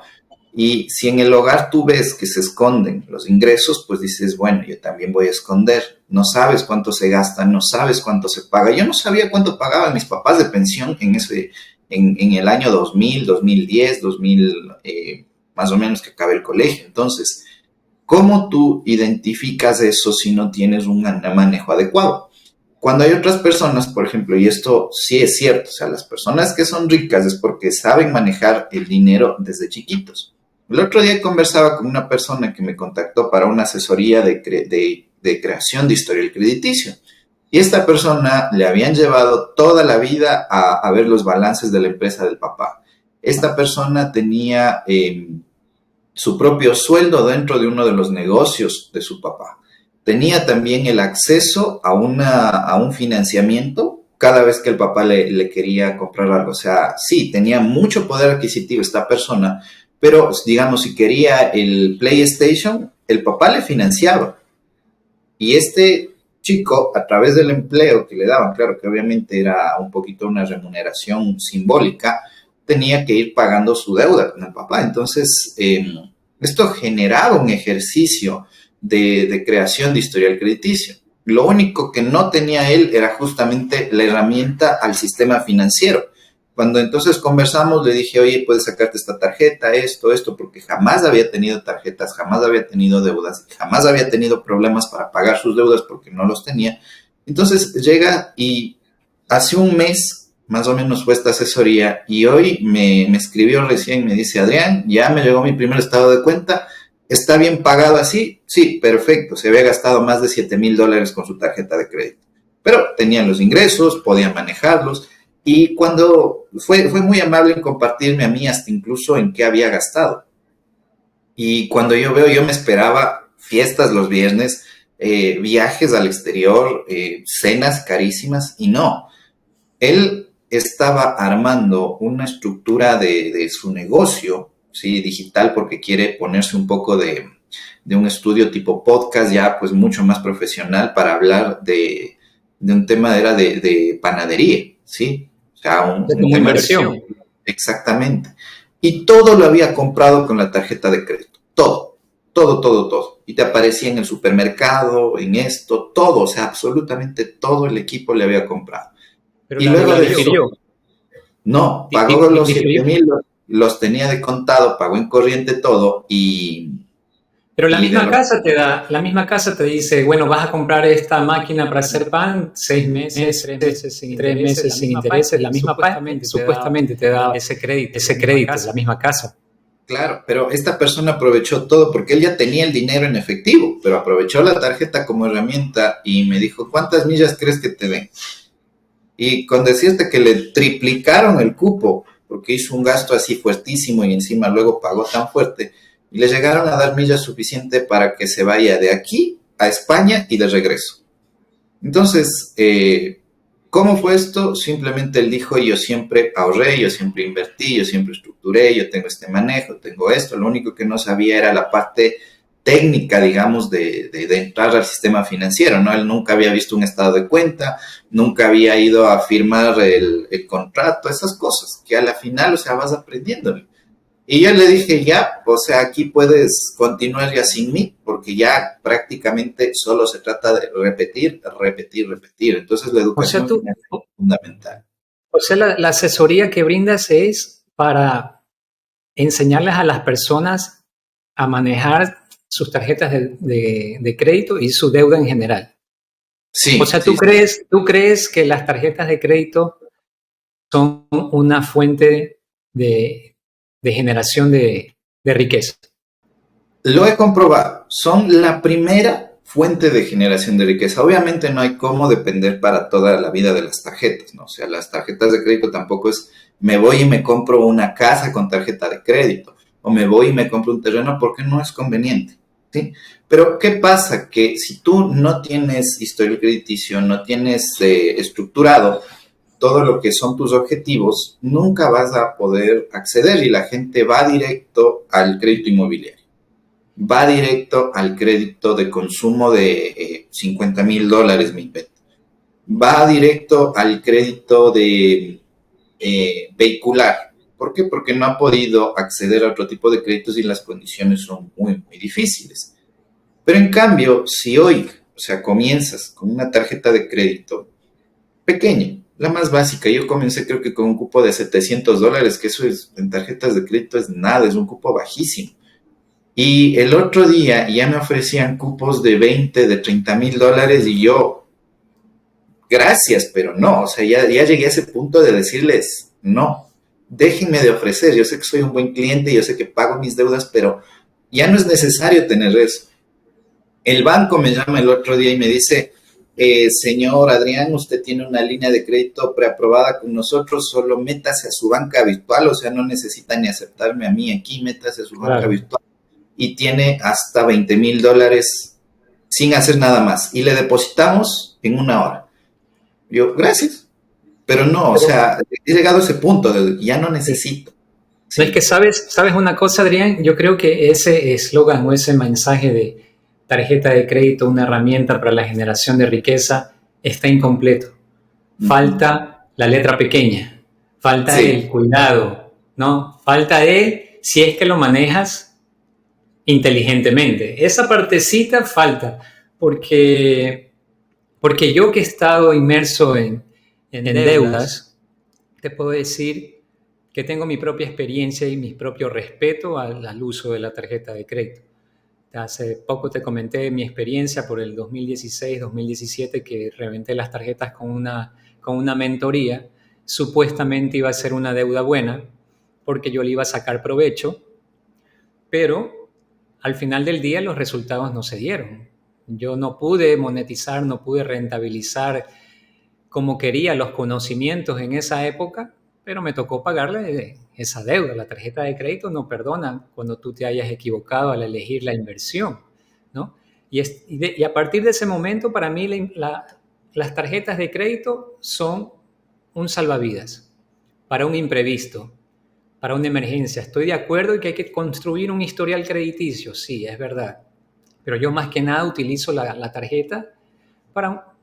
B: Y si en el hogar tú ves que se esconden los ingresos, pues dices, bueno, yo también voy a esconder. No sabes cuánto se gasta, no sabes cuánto se paga. Yo no sabía cuánto pagaban mis papás de pensión en el año 2000, 2010, 2000, más o menos que acabe el colegio. Entonces, ¿cómo tú identificas eso si no tienes un manejo adecuado? Cuando hay otras personas, por ejemplo, y esto sí es cierto, o sea, las personas que son ricas es porque saben manejar el dinero desde chiquitos. El otro día conversaba con una persona que me contactó para una asesoría de creación de historial crediticio. Y esta persona le habían llevado toda la vida a ver los balances de la empresa del papá. Esta persona tenía su propio sueldo dentro de uno de los negocios de su papá. Tenía también el acceso a un financiamiento cada vez que el papá le quería comprar algo. O sea, sí, tenía mucho poder adquisitivo esta persona, pero digamos, si quería el PlayStation, el papá le financiaba. Y este chico, a través del empleo que le daban, claro que obviamente era un poquito una remuneración simbólica, tenía que ir pagando su deuda con el papá. Entonces, esto generaba un ejercicio de creación de historial crediticio. Lo único que no tenía él era justamente la herramienta al sistema financiero. Cuando entonces conversamos, le dije, oye, puedes sacarte esta tarjeta, esto, porque jamás había tenido tarjetas, jamás había tenido deudas, jamás había tenido problemas para pagar sus deudas porque no los tenía. Entonces llega y hace un mes, más o menos fue esta asesoría, y hoy me escribió recién, me dice, Adrián, ya me llegó mi primer estado de cuenta, ¿está bien pagado así? Sí, perfecto, se había gastado más de $7,000 con su tarjeta de crédito, pero tenían los ingresos, podían manejarlos. Y cuando fue muy amable en compartirme a mí hasta incluso en qué había gastado. Y cuando yo veo, yo me esperaba fiestas los viernes, viajes al exterior, cenas carísimas, y no. Él estaba armando una estructura de su negocio, ¿sí? Digital, porque quiere ponerse un poco de un estudio tipo podcast, ya pues mucho más profesional para hablar de un tema de panadería, ¿sí? O sea, un
A: Como
B: tema
A: inversión.
B: exactamente. Y todo lo había comprado con la tarjeta de crédito. Todo, todo, todo, todo. Y te aparecía en el supermercado, en esto, todo, o sea, absolutamente todo el equipo le había comprado.
A: Pero
B: Y
A: la
B: luego de eso,
A: difirió.
B: no,
A: Di-
B: pagó los
A: difirió.
B: 7,000, los tenía de contado, pagó en corriente todo
A: Pero
B: y de lo,
A: la misma casa te dice, bueno, vas a comprar esta máquina para hacer pan 6 meses, 3 meses sin intereses. La misma página supuestamente te da ese crédito, la misma casa.
B: claro, pero esta persona aprovechó todo porque él ya tenía el dinero en efectivo, pero aprovechó la tarjeta como herramienta y me dijo, ¿cuántas millas crees que te den? Y con decirte que le triplicaron el cupo, porque hizo un gasto así fuertísimo y encima luego pagó tan fuerte, y le llegaron a dar millas suficiente para que se vaya de aquí a España y de regreso. Entonces, ¿cómo fue esto? Simplemente él dijo, yo siempre ahorré, yo siempre invertí, yo siempre estructuré, yo tengo este manejo, tengo esto, lo único que no sabía era la parte técnica, digamos, de entrar al sistema financiero, ¿no? Él nunca había visto un estado de cuenta, nunca había ido a firmar el contrato, esas cosas, que a la final, o sea, vas aprendiendo. Y yo le dije, ya, o sea, aquí puedes continuar ya sin mí, porque ya prácticamente solo se trata de repetir, repetir, repetir. Entonces la
A: O sea,
B: educación financiera es fundamental.
A: la asesoría que brindas es para enseñarles a las personas a manejar sus tarjetas de crédito y su deuda en general. O
B: Sí,
A: sea,
B: sí, sí.
A: tú crees que las tarjetas de crédito son una fuente de generación de riqueza?
B: Lo he comprobado. Son la primera fuente de generación de riqueza. Obviamente no hay cómo depender para toda la vida de las tarjetas, ¿no? O sea, las tarjetas de crédito tampoco es me voy y me compro una casa con tarjeta de crédito o me voy y me compro un terreno porque no es conveniente, ¿sí? Pero ¿qué pasa? Que si tú no tienes historial crediticio, no tienes estructurado todo lo que son tus objetivos, nunca vas a poder acceder y la gente va directo al crédito inmobiliario, va directo al crédito de consumo de $50,000, mi pet. Va directo al crédito de vehicular. ¿Por qué? Porque no ha podido acceder a otro tipo de créditos y las condiciones son muy, muy difíciles. Pero en cambio, si hoy, o sea, comienzas con una tarjeta de crédito pequeña, la más básica, yo comencé creo que con un cupo de $700, que eso es, en tarjetas de crédito es nada, es un cupo bajísimo. Y el otro día ya me ofrecían cupos de 20, de $30,000 y yo, gracias, pero no, o sea, ya llegué a ese punto de decirles, no, déjenme de ofrecer, yo sé que soy un buen cliente, yo sé que pago mis deudas, pero ya no es necesario tener eso. El banco me llama el otro día y me dice, señor Adrián, usted tiene una línea de crédito preaprobada con nosotros, solo métase a su banca virtual, o sea, no necesita ni aceptarme a mí aquí, métase a su banca
A: Claro.
B: virtual y tiene hasta $20,000 sin hacer nada más. Y le depositamos en una hora. Yo, gracias. Pero no, o
A: Pero
B: sea, he llegado a ese punto de ya no
A: sí.
B: necesito.
A: No es que
B: Sí.
A: sabes una cosa, Adrián, yo creo que ese eslogan o ese mensaje de tarjeta de crédito, una herramienta para la generación de riqueza, está incompleto.
B: Ujú.
A: Falta la letra pequeña, falta
B: Sí.
A: el cuidado, ¿no? Falta de si es que lo manejas inteligentemente. Esa partecita falta, porque, porque yo que he estado inmerso en deudas, te puedo decir que tengo mi propia experiencia y mi propio respeto al uso de la tarjeta de crédito. Hace poco te comenté mi experiencia por el 2016-2017 que reventé las tarjetas con una mentoría. Supuestamente iba a ser una deuda buena porque yo le iba a sacar provecho, pero al final del día los resultados no se dieron. Yo no pude monetizar, no pude rentabilizar como quería los conocimientos en esa época, pero me tocó pagarle esa deuda. La tarjeta de crédito no perdona cuando tú te hayas equivocado al elegir la inversión, ¿no? Y a partir de ese momento, para mí, las tarjetas de crédito son un salvavidas para un imprevisto, para una emergencia. Estoy de acuerdo en que hay que construir un historial crediticio, sí, es verdad. Pero yo más que nada utilizo la tarjeta para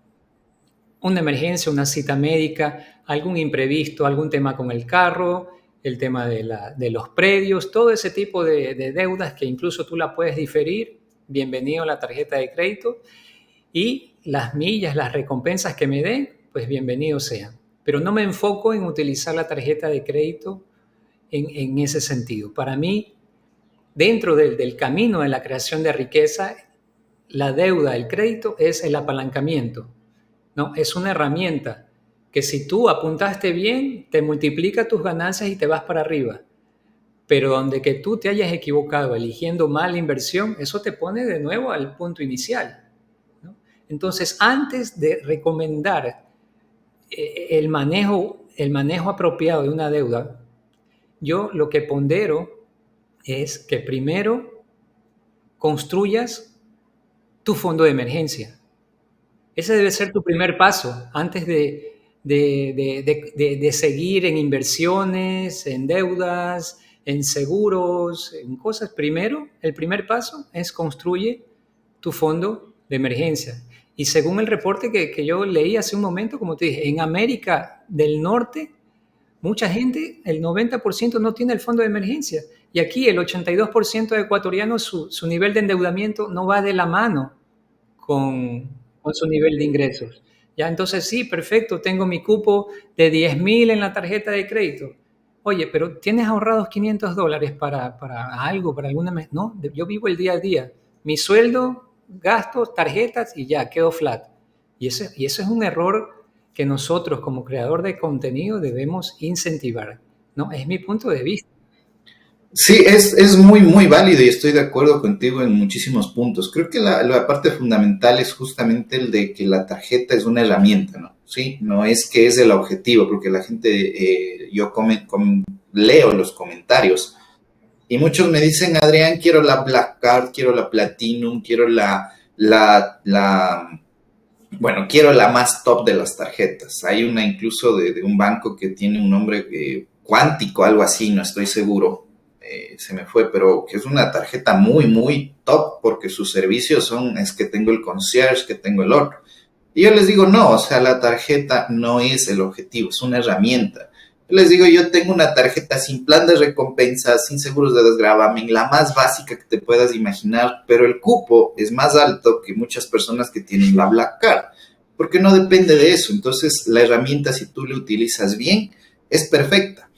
A: una emergencia, una cita médica, algún imprevisto, algún tema con el carro, el tema de los predios, todo ese tipo de deudas que incluso tú la puedes diferir. Bienvenido a la tarjeta de crédito. Y las millas, las recompensas que me den, pues bienvenidos sean. Pero no me enfoco en utilizar la tarjeta de crédito en ese sentido. Para mí, dentro del camino de la creación de riqueza, la deuda, el crédito es el apalancamiento, ¿no? Es una herramienta que si tú apuntaste bien, te multiplica tus ganancias y te vas para arriba. Pero donde que tú te hayas equivocado eligiendo mal la inversión, eso te pone de nuevo al punto inicial, ¿no? Entonces, antes de recomendar el manejo apropiado de una deuda, yo lo que pondero es que primero construyas tu fondo de emergencia. Ese debe ser tu primer paso antes de seguir en inversiones, en deudas, en seguros, en cosas. Primero, el primer paso es construye tu fondo de emergencia. Y según el reporte que yo leí hace un momento, como te dije, en América del Norte, mucha gente, el 90% no tiene el fondo de emergencia. Y aquí el 82% de ecuatorianos, su nivel de endeudamiento no va de la mano con su nivel de ingresos. Ya, entonces sí, perfecto, tengo mi cupo de 10,000 en la tarjeta de crédito. Oye, pero ¿tienes ahorrados $500 para algo, para alguna... No, yo vivo el día a día. Mi sueldo, gastos, tarjetas y ya, quedo flat. Y eso es un error que nosotros como creador de contenido debemos incentivar, ¿no? Es mi punto de vista.
B: Sí, es muy, muy válido y estoy de acuerdo contigo en muchísimos puntos. Creo que la parte fundamental es justamente el de que la tarjeta es una herramienta, ¿no? Sí, no es que es el objetivo, porque la gente, leo los comentarios y muchos me dicen, Adrián, quiero la Black Card, quiero la Platinum, quiero bueno, quiero la más top de las tarjetas. Hay una incluso de un banco que tiene un nombre cuántico, algo así, no estoy seguro, se me fue, pero que es una tarjeta muy, muy top porque sus servicios es que tengo el concierge, que tengo el otro. Y yo les digo, no, o sea, la tarjeta no es el objetivo, es una herramienta. Yo les digo, yo tengo una tarjeta sin plan de recompensas, sin seguros de desgravamen, la más básica que te puedas imaginar, pero el cupo es más alto que muchas personas que tienen la Black Card, porque no depende de eso. Entonces, la herramienta, si tú la utilizas bien, es perfecta.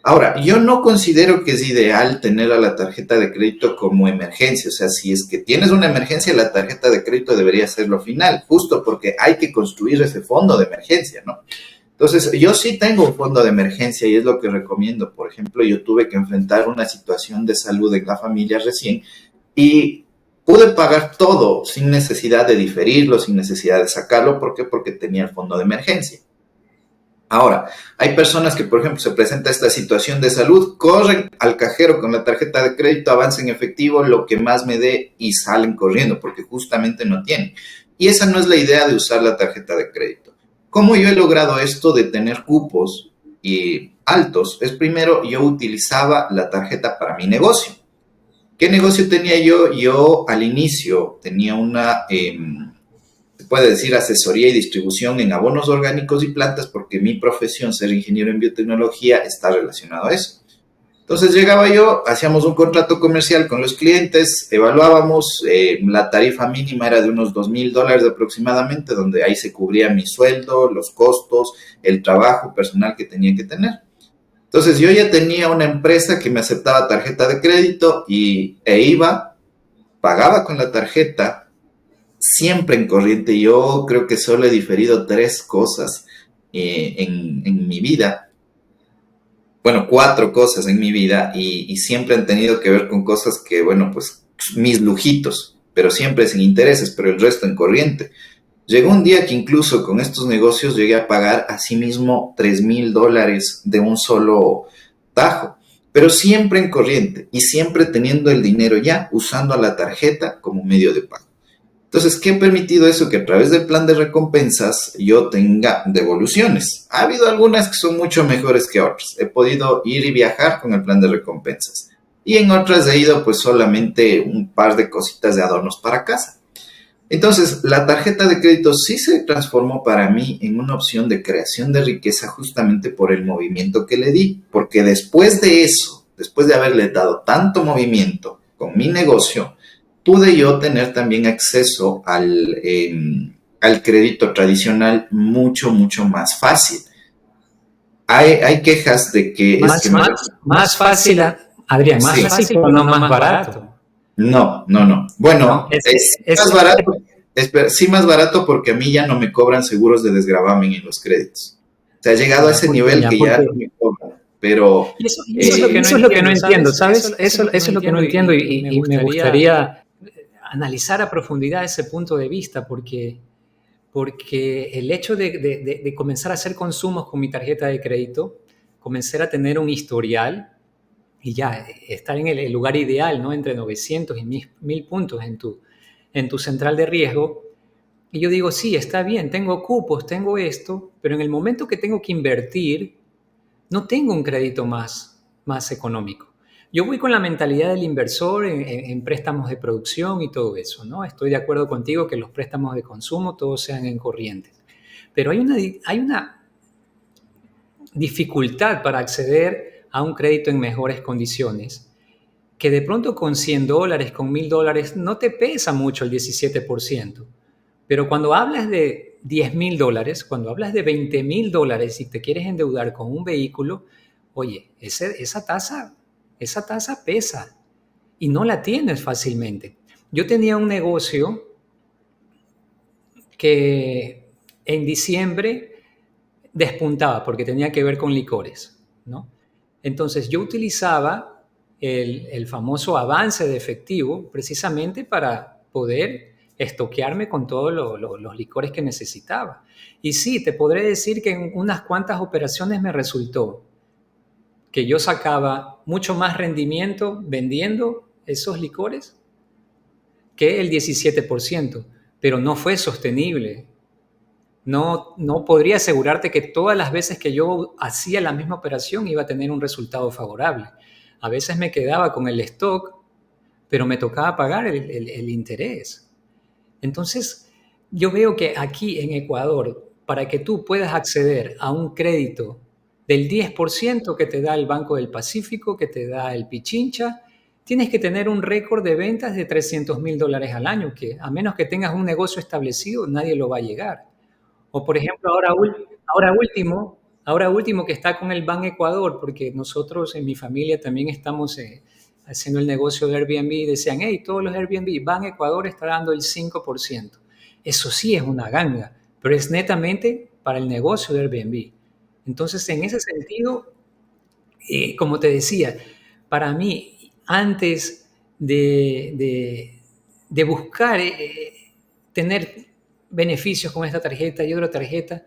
B: Ahora, yo no considero que es ideal tener a la tarjeta de crédito como emergencia. O sea, si es que tienes una emergencia, la tarjeta de crédito debería ser lo final, justo porque hay que construir ese fondo de emergencia, ¿no? Entonces, yo sí tengo un fondo de emergencia y es lo que recomiendo. Por ejemplo, yo tuve que enfrentar una situación de salud en la familia recién y pude pagar todo sin necesidad de diferirlo, sin necesidad de sacarlo. ¿Por qué? Porque tenía el fondo de emergencia. Ahora, hay personas que, por ejemplo, se presenta esta situación de salud, corren al cajero con la tarjeta de crédito, avanzan en efectivo, lo que más me dé y salen corriendo porque justamente no tienen. Y esa no es la idea de usar la tarjeta de crédito. ¿Cómo yo he logrado esto de tener cupos y altos? Es primero, yo utilizaba la tarjeta para mi negocio. ¿Qué negocio tenía yo? Yo al inicio tenía una... se puede decir asesoría y distribución en abonos orgánicos y plantas porque mi profesión, ser ingeniero en biotecnología, está relacionado a eso. Entonces llegaba yo, hacíamos un contrato comercial con los clientes, evaluábamos, la tarifa mínima era de unos $2,000 aproximadamente, donde ahí se cubría mi sueldo, los costos, el trabajo personal que tenía que tener. Entonces yo ya tenía una empresa que me aceptaba tarjeta de crédito e iba, pagaba con la tarjeta, siempre en corriente. Yo creo que solo he diferido 3 cosas en mi vida. Bueno, 4 cosas en mi vida y siempre han tenido que ver con cosas que, bueno, pues mis lujitos, pero siempre sin intereses, pero el resto en corriente. Llegó un día que incluso con estos negocios llegué a pagar a sí mismo $3,000 de un solo tajo, pero siempre en corriente y siempre teniendo el dinero ya, usando a la tarjeta como medio de pago. Entonces, ¿qué ha permitido eso? Que a través del plan de recompensas yo tenga devoluciones. Ha habido algunas que son mucho mejores que otras. He podido ir y viajar con el plan de recompensas. Y en otras he ido pues solamente un par de cositas de adornos para casa. Entonces, la tarjeta de crédito sí se transformó para mí en una opción de creación de riqueza justamente por el movimiento que le di. Porque después de eso, después de haberle dado tanto movimiento con mi negocio, pude yo tener también acceso al crédito tradicional mucho, mucho más fácil. Hay quejas de que es que...
A: Más fácil, Adrián, más
B: Sí.
A: fácil, pero no más barato.
B: No. Bueno,
A: No,
B: más barato, sí más barato porque a mí ya no me cobran seguros de desgravamen en los créditos. Se ha llegado a ese nivel que ya no me cobran, pero...
A: Y eso es lo que no entiendo, ¿sabes? Eso es lo que no entiendo y me gustaría analizar a profundidad ese punto de vista porque el hecho de comenzar a hacer consumos con mi tarjeta de crédito, comenzar a tener un historial y ya estar en el lugar ideal, ¿no? Entre 900 y 1000 puntos en tu central de riesgo. Y yo digo, sí, está bien, tengo cupos, tengo esto, pero en el momento que tengo que invertir, no tengo un crédito más económico. Yo voy con la mentalidad del inversor en préstamos de producción y todo eso, ¿no? Estoy de acuerdo contigo que los préstamos de consumo todos sean en corriente. Pero hay una dificultad para acceder a un crédito en mejores condiciones, que de pronto con $100, con $1,000, no te pesa mucho el 17%. Pero cuando hablas de $10,000, cuando hablas de $20,000 y te quieres endeudar con un vehículo, oye, esa tasa pesa y no la tienes fácilmente. Yo tenía un negocio que en diciembre despuntaba porque tenía que ver con licores, ¿no? Entonces yo utilizaba el famoso avance de efectivo precisamente para poder estoquearme con todos los licores que necesitaba. Y sí, te podré decir que en unas cuantas operaciones me resultó que yo sacaba mucho más rendimiento vendiendo esos licores que el 17%, pero no fue sostenible. No podría asegurarte que todas las veces que yo hacía la misma operación iba a tener un resultado favorable. A veces me quedaba con el stock, pero me tocaba pagar el interés. Entonces, yo veo que aquí en Ecuador, para que tú puedas acceder a un crédito del 10% que te da el Banco del Pacífico, que te da el Pichincha, tienes que tener un récord de ventas de $300,000 al año, que a menos que tengas un negocio establecido, nadie lo va a llegar. O por ejemplo, ahora último que está con el Ban Ecuador, porque nosotros en mi familia también estamos haciendo el negocio de Airbnb y decían, hey, todos los Airbnb, Ban Ecuador está dando el 5%. Eso sí es una ganga, pero es netamente para el negocio de Airbnb. Entonces, en ese sentido, como te decía, para mí, antes de buscar tener beneficios con esta tarjeta y otra tarjeta,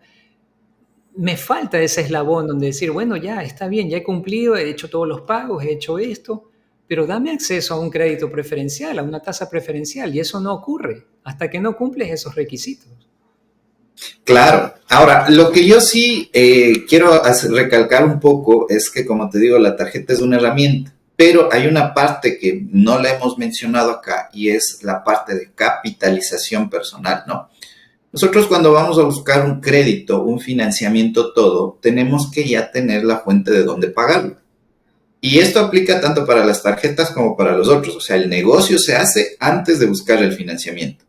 A: me falta ese eslabón donde decir, bueno, ya está bien, ya he cumplido, he hecho todos los pagos, he hecho esto, pero dame acceso a un crédito preferencial, a una tasa preferencial, y eso no ocurre hasta que no cumples esos requisitos.
B: Claro. Ahora, lo que yo sí quiero recalcar un poco es que, como te digo, la tarjeta es una herramienta, pero hay una parte que no la hemos mencionado acá y es la parte de capitalización personal, ¿no? Nosotros cuando vamos a buscar un crédito, un financiamiento, todo, tenemos que ya tener la fuente de dónde pagarlo. Y esto aplica tanto para las tarjetas como para los otros. O sea, el negocio se hace antes de buscar el financiamiento.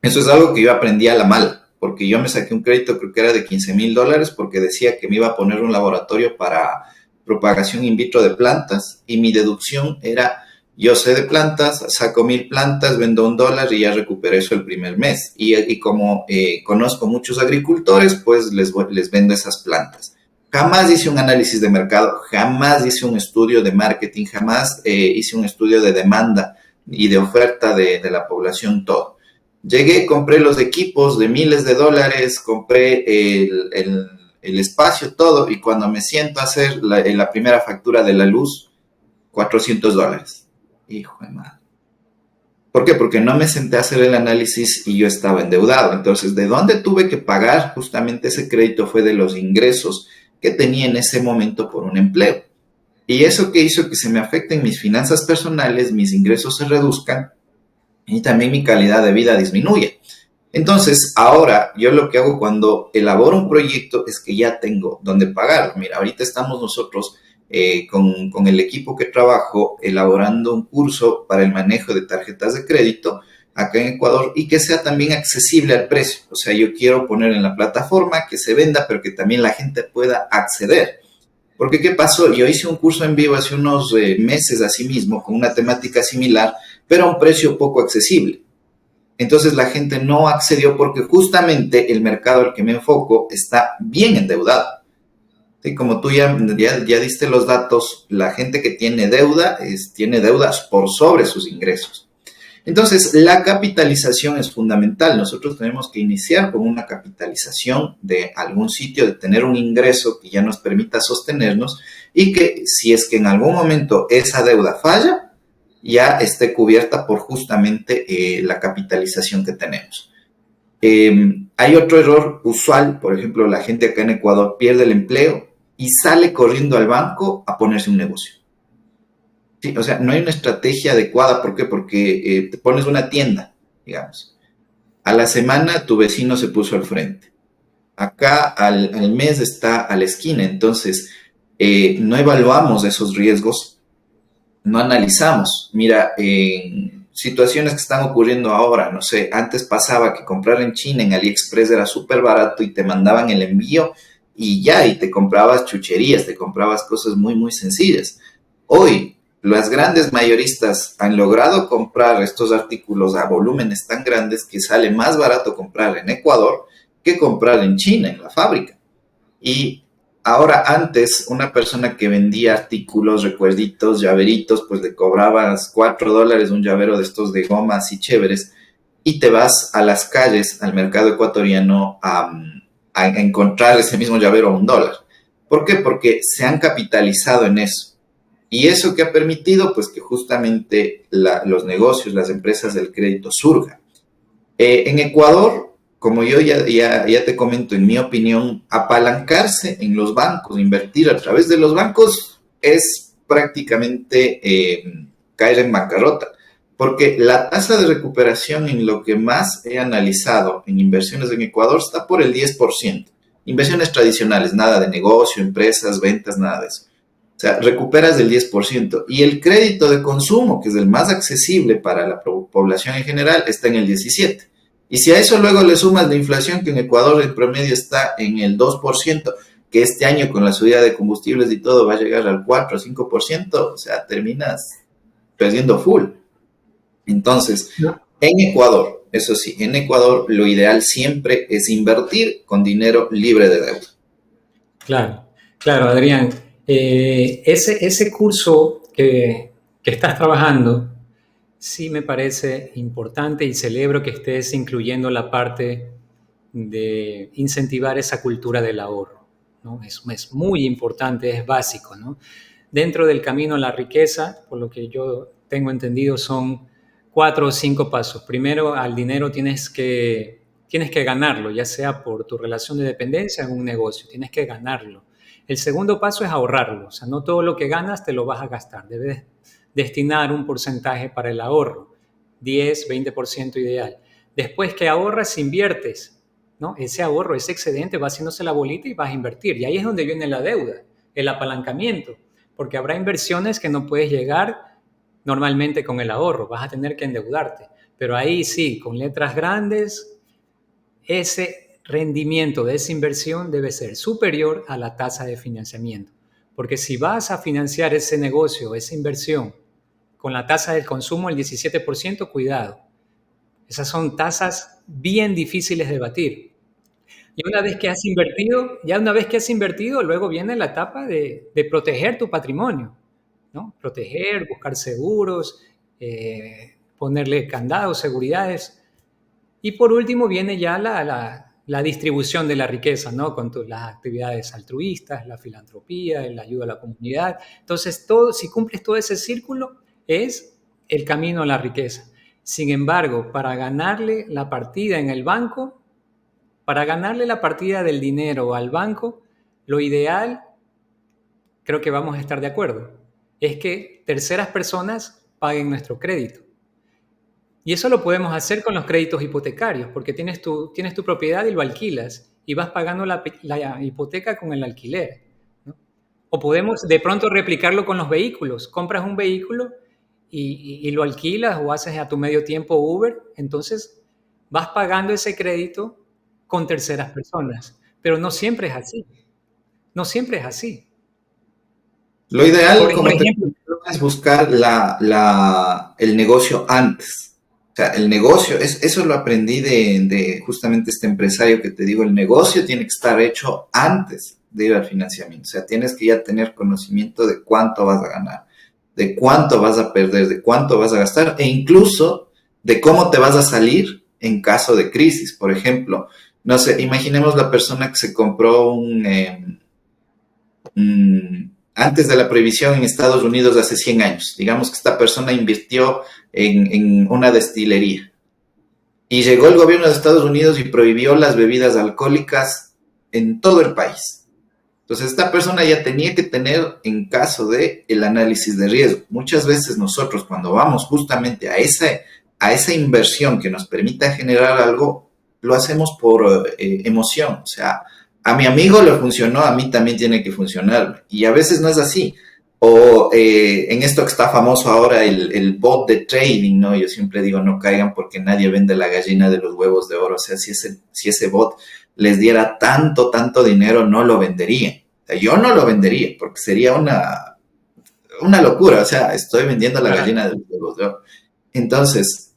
B: Eso es algo que yo aprendí a la mala, porque yo me saqué un crédito, creo que era de $15,000, porque decía que me iba a poner un laboratorio para propagación in vitro de plantas, y mi deducción era, yo sé de plantas, saco 1,000 plantas, vendo $1 y ya recuperé eso el primer mes. Y como conozco muchos agricultores, pues les vendo esas plantas. Jamás hice un análisis de mercado, jamás hice un estudio de marketing, jamás hice un estudio de demanda y de oferta de la población, todo. Llegué, compré los equipos de miles de dólares, compré el espacio, todo, y cuando me siento a hacer la primera factura de la luz, $400. Hijo de madre. ¿Por qué? Porque no me senté a hacer el análisis y yo estaba endeudado. Entonces, ¿de dónde tuve que pagar justamente ese crédito? Fue de los ingresos que tenía en ese momento por un empleo. Y eso que hizo que se me afecten mis finanzas personales, mis ingresos se reduzcan y también mi calidad de vida disminuye. Entonces, ahora yo lo que hago cuando elaboro un proyecto es que ya tengo dónde pagar. Mira, ahorita estamos nosotros con el equipo que trabajo elaborando un curso para el manejo de tarjetas de crédito acá en Ecuador y que sea también accesible al precio. O sea, yo quiero poner en la plataforma que se venda, pero que también la gente pueda acceder. Porque, ¿qué pasó? Yo hice un curso en vivo hace unos meses así mismo, con una temática similar, pero a un precio poco accesible. Entonces la gente no accedió porque justamente el mercado al que me enfoco está bien endeudado. ¿Sí? Como tú ya diste los datos, la gente que tiene deuda tiene deudas por sobre sus ingresos. Entonces, la capitalización es fundamental. Nosotros tenemos que iniciar con una capitalización de algún sitio, de tener un ingreso que ya nos permita sostenernos y que si es que en algún momento esa deuda falla, ya esté cubierta por justamente la capitalización que tenemos. Hay otro error usual, por ejemplo, la gente acá en Ecuador pierde el empleo y sale corriendo al banco a ponerse un negocio. Sí, o sea, no hay una estrategia adecuada. ¿Por qué? Porque te pones una tienda, digamos. A la semana tu vecino se puso al frente. Acá al mes está a la esquina. Entonces, no evaluamos esos riesgos, no analizamos. Mira, en situaciones que están ocurriendo ahora, no sé, antes pasaba que comprar en China, en AliExpress era súper barato y te mandaban el envío y ya, y te comprabas chucherías, te comprabas cosas muy, muy sencillas. Hoy, las grandes mayoristas han logrado comprar estos artículos a volúmenes tan grandes que sale más barato comprar en Ecuador que comprar en China, en la fábrica. Y ahora antes, una persona que vendía artículos, recuerditos, llaveritos, pues le cobrabas $4 un llavero de estos de goma así chéveres y te vas a las calles, al mercado ecuatoriano, a encontrar ese mismo llavero a $1. ¿Por qué? Porque se han capitalizado en eso. Y eso que ha permitido, pues que justamente los negocios, las empresas del crédito surjan. En Ecuador, como yo ya te comento, en mi opinión, apalancarse en los bancos, invertir a través de los bancos es prácticamente caer en bancarrota, porque la tasa de recuperación en lo que más he analizado en inversiones en Ecuador está por el 10%. Inversiones tradicionales, nada de negocio, empresas, ventas, nada de eso. O sea, recuperas del 10%. Y el crédito de consumo, que es el más accesible para la población en general, está en el 17%. Y si a eso luego le sumas la inflación, que en Ecuador el promedio está en el 2%, que este año con la subida de combustibles y todo va a llegar al 4 o 5%, o sea, terminas perdiendo full. Entonces,
A: No.
B: en Ecuador, eso sí, en Ecuador lo ideal siempre es invertir con dinero libre de deuda.
A: Claro, claro, Adrián. Ese curso que estás trabajando sí me parece importante y celebro que estés incluyendo la parte de incentivar esa cultura del ahorro, ¿no? Es muy importante, es básico, ¿no? Dentro del camino a la riqueza, por lo que yo tengo entendido, son 4 o 5 pasos. Primero, al dinero tienes que ganarlo, ya sea por tu relación de dependencia en un negocio, tienes que ganarlo. El segundo paso es ahorrarlo, o sea, no todo lo que ganas te lo vas a gastar, debes destinar un porcentaje para el ahorro, 10, 20% ideal. Después que ahorras, inviertes, ¿no? Ese ahorro, ese excedente va haciéndose la bolita y vas a invertir. Y ahí es donde viene la deuda, el apalancamiento, porque habrá inversiones que no puedes llegar normalmente con el ahorro, vas a tener que endeudarte. Pero ahí sí, con letras grandes, ese rendimiento de esa inversión debe ser superior a la tasa de financiamiento. Porque si vas a financiar ese negocio, esa inversión, con la tasa del consumo del 17%, cuidado. Esas son tasas bien difíciles de batir. Y una vez que has invertido, ya una vez que has invertido, luego viene la etapa de proteger tu patrimonio, ¿no? Proteger, buscar seguros, ponerle candados, seguridades. Y por último viene ya la distribución de la riqueza, ¿no? Con las actividades altruistas, la filantropía, la ayuda a la comunidad. Entonces, si cumples todo ese círculo, es el camino a la riqueza. Sin embargo, para ganarle la partida en el banco, para ganarle la partida del dinero al banco, lo ideal, creo que vamos a estar de acuerdo, es que terceras personas paguen nuestro crédito. Y eso lo podemos hacer con los créditos hipotecarios, porque tienes tu propiedad y lo alquilas y vas pagando la hipoteca con el alquiler, ¿no? O podemos de pronto replicarlo con los vehículos. Compras un vehículo y lo alquilas o haces a tu medio tiempo Uber, entonces vas pagando ese crédito con terceras personas. Pero no siempre es así. No siempre es así.
B: Lo ideal,
A: Por
B: como te
A: ejemplo,
B: digo, es buscar el negocio antes. O sea, el negocio, eso lo aprendí de justamente este empresario que te digo, el negocio tiene que estar hecho antes de ir al financiamiento. O sea, tienes que ya tener conocimiento de cuánto vas a ganar, de cuánto vas a perder, de cuánto vas a gastar e incluso de cómo te vas a salir en caso de crisis. Por ejemplo, no sé, imaginemos la persona que se compró antes de la prohibición en Estados Unidos hace 100 años. Digamos que esta persona invirtió en una destilería y llegó el gobierno de Estados Unidos y prohibió las bebidas alcohólicas en todo el país. Entonces esta persona ya tenía que tener en caso de el análisis de riesgo. Muchas veces nosotros cuando vamos justamente a esa inversión que nos permita generar algo, lo hacemos por emoción. O sea, a mi amigo le funcionó, a mí también tiene que funcionar. Y a veces no es así. O en esto que está famoso ahora, el bot de trading, ¿no? Yo siempre digo, no caigan porque nadie vende la gallina de los huevos de oro. O sea, si ese bot les diera tanto dinero, no lo venderían. O sea, yo no lo vendería porque sería una locura. O sea, estoy vendiendo la gallina de los huevos de oro. Entonces,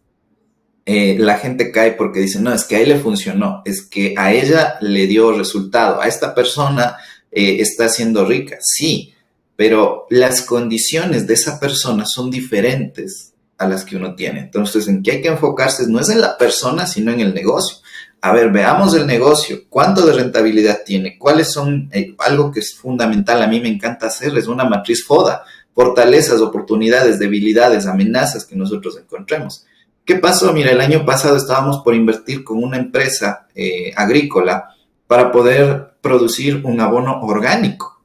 B: la gente cae porque dice, no, es que a él le funcionó, es que a ella le dio resultado, a esta persona está siendo rica, sí, pero las condiciones de esa persona son diferentes a las que uno tiene. Entonces, en qué hay que enfocarse no es en la persona, sino en el negocio. A ver, veamos el negocio, cuánto de rentabilidad tiene, cuáles son, algo que es fundamental, a mí me encanta hacer, es una matriz FODA, fortalezas, oportunidades, debilidades, amenazas que nosotros encontremos. ¿Qué pasó? Mira, el año pasado estábamos por invertir con una empresa agrícola para poder producir un abono orgánico,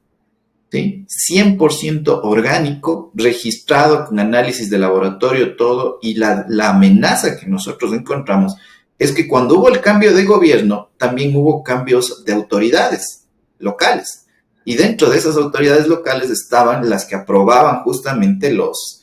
B: ¿sí? 100% orgánico, registrado con análisis de laboratorio, todo, y la amenaza que nosotros encontramos es que cuando hubo el cambio de gobierno, también hubo cambios de autoridades locales. Y dentro de esas autoridades locales estaban las que aprobaban justamente los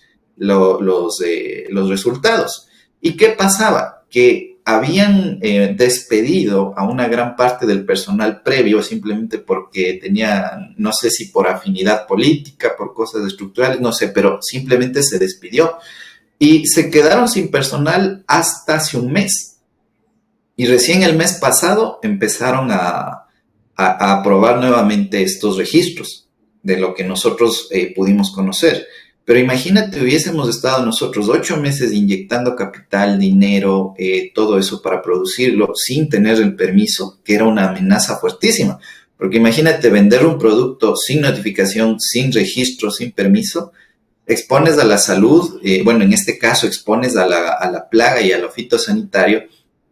B: resultados. ¿Y qué pasaba? Que habían despedido a una gran parte del personal previo simplemente porque tenían, no sé si por afinidad política, por cosas estructurales, no sé, pero simplemente se despidió. Y se quedaron sin personal hasta hace un mes. Y recién el mes pasado empezaron a aprobar nuevamente estos registros de lo que nosotros pudimos conocer. Pero imagínate, hubiésemos estado nosotros 8 meses inyectando capital, dinero, todo eso para producirlo sin tener el permiso, que era una amenaza fuertísima. Porque imagínate vender un producto sin notificación, sin registro, sin permiso, expones a la salud, bueno, en este caso expones a la plaga y a lo fitosanitario,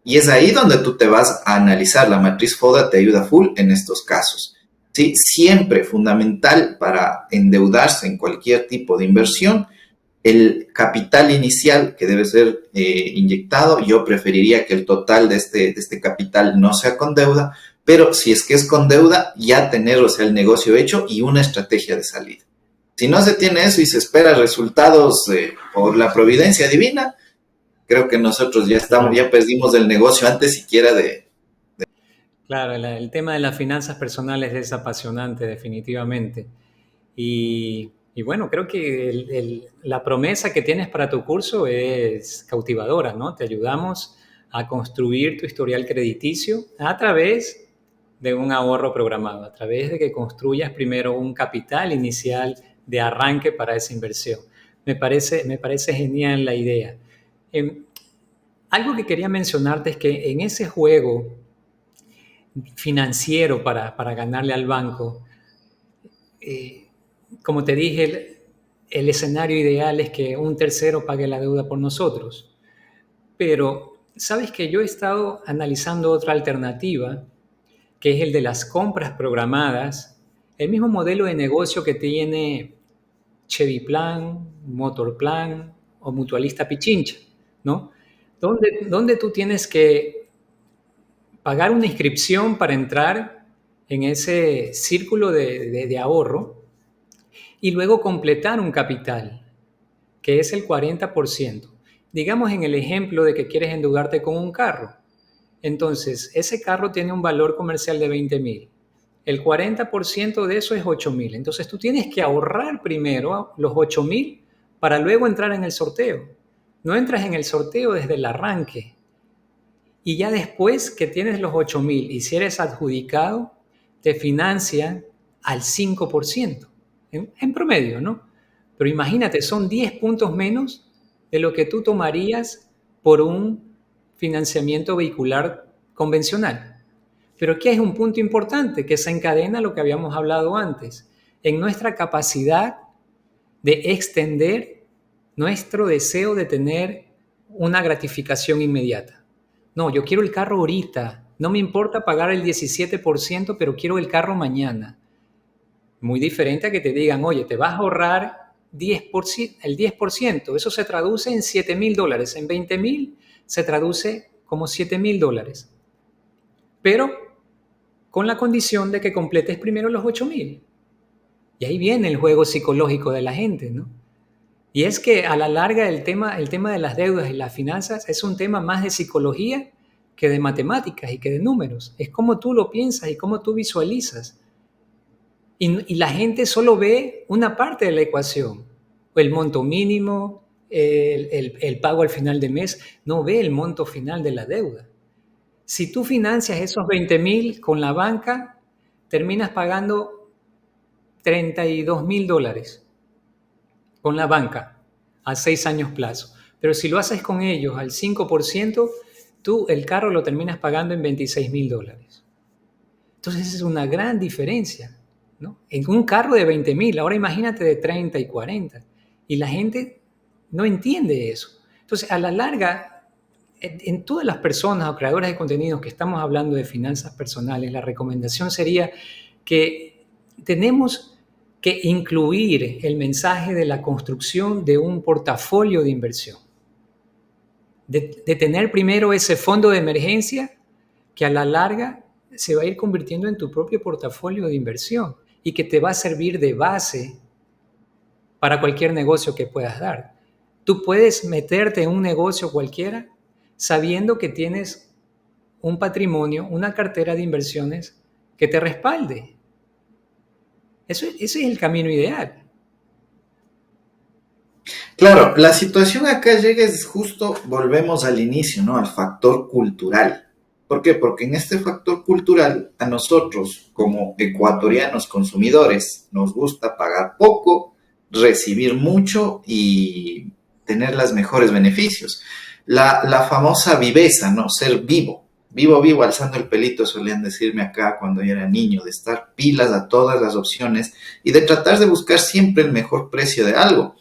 B: y es ahí donde tú te vas a analizar. La matriz FODA te ayuda full en estos casos. ¿Sí? Siempre fundamental para endeudarse en cualquier tipo de inversión, el capital inicial que debe ser inyectado. Yo preferiría que el total de este capital no sea con deuda, pero si es que es con deuda, ya tener, o sea, el negocio hecho y una estrategia de salida. Si no se tiene eso y se espera resultados por la providencia divina, creo que nosotros ya perdimos el negocio antes siquiera de...
A: Claro, el tema de las finanzas personales es apasionante, definitivamente. Y bueno, creo que la promesa que tienes para tu curso es cautivadora, ¿no? Te ayudamos a construir tu historial crediticio a través de un ahorro programado, a través de que construyas primero un capital inicial de arranque para esa inversión. Me parece genial la idea. Algo que quería mencionarte es que en ese juego financiero para ganarle al banco, eh, como te dije, el escenario ideal es que un tercero pague la deuda por nosotros. Pero, ¿sabes que yo he estado analizando otra alternativa, que es el de las compras programadas, el mismo modelo de negocio que tiene Chevy Plan, Motor Plan o Mutualista Pichincha, ¿no? Donde tú tienes que pagar una inscripción para entrar en ese círculo de ahorro y luego completar un capital, que es el 40%. Digamos en el ejemplo de que quieres endeudarte con un carro. Entonces, ese carro tiene un valor comercial de 20,000. El 40% de eso es 8,000. Entonces, tú tienes que ahorrar primero los 8,000 para luego entrar en el sorteo. No entras en el sorteo desde el arranque. Y ya después que tienes los 8,000 y si eres adjudicado, te financian al 5%, en promedio, ¿no? Pero imagínate, son 10 puntos menos de lo que tú tomarías por un financiamiento vehicular convencional. Pero aquí es un punto importante que se encadena a lo que habíamos hablado antes, en nuestra capacidad de extender nuestro deseo de tener una gratificación inmediata. No, yo quiero el carro ahorita. No me importa pagar el 17%, pero quiero el carro mañana. Muy diferente a que te digan, oye, te vas a ahorrar 10%, el 10%. Eso se traduce en $7,000. En 20,000 se traduce como $7,000. Pero con la condición de que completes primero los 8,000. Y ahí viene el juego psicológico de la gente, ¿no? Y es que a la larga el tema de las deudas y las finanzas es un tema más de psicología que de matemáticas y que de números. Es cómo tú lo piensas y cómo tú visualizas. Y la gente solo ve una parte de la ecuación, el monto mínimo, el pago al final de mes, no ve el monto final de la deuda. Si tú financias esos 20,000 con la banca, terminas pagando $32,000 con la banca a 6 años plazo. Pero si lo haces con ellos al 5%, tú el carro lo terminas pagando en $26,000. Entonces es una gran diferencia, ¿no? En un carro de 20,000, ahora imagínate de 30 y 40. Y la gente no entiende eso. Entonces, a la larga, en todas las personas o creadoras de contenidos que estamos hablando de finanzas personales, la recomendación sería que tenemos que incluir el mensaje de la construcción de un portafolio de inversión. De tener primero ese fondo de emergencia que a la larga se va a ir convirtiendo en tu propio portafolio de inversión y que te va a servir de base para cualquier negocio que puedas dar. Tú puedes meterte en un negocio cualquiera sabiendo que tienes un patrimonio, una cartera de inversiones que te respalde. Ese es el camino ideal.
B: Claro, la situación acá llega es justo, volvemos al inicio, ¿no? Al factor cultural. ¿Por qué? Porque en este factor cultural, a nosotros como ecuatorianos consumidores, nos gusta pagar poco, recibir mucho y tener los mejores beneficios. La famosa viveza, ¿no? Ser vivo. Vivo, vivo, alzando el pelito, solían decirme acá cuando yo era niño, de estar pilas a todas las opciones y de tratar de buscar siempre el mejor precio de algo.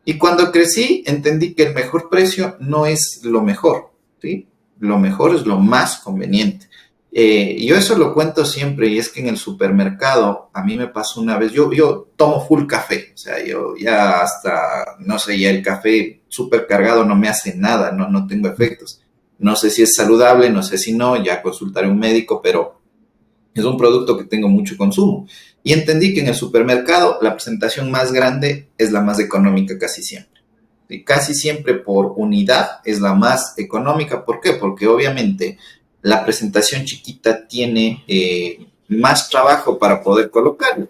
B: Y cuando crecí, entendí que el mejor precio no es lo mejor, ¿sí? Lo mejor es lo más conveniente. Yo eso lo cuento siempre y es que en el supermercado, a mí me pasó una vez, yo tomo full café, o sea, yo ya hasta, no sé, ya el café súper cargado no me hace nada, no tengo efectos. No sé si es saludable, no sé si no, ya consultaré a un médico, pero es un producto que tengo mucho consumo. Y entendí que en el supermercado la presentación más grande es la más económica casi siempre. Y casi siempre por unidad es la más económica. ¿Por qué? Porque obviamente la presentación chiquita tiene más trabajo para poder colocarlo.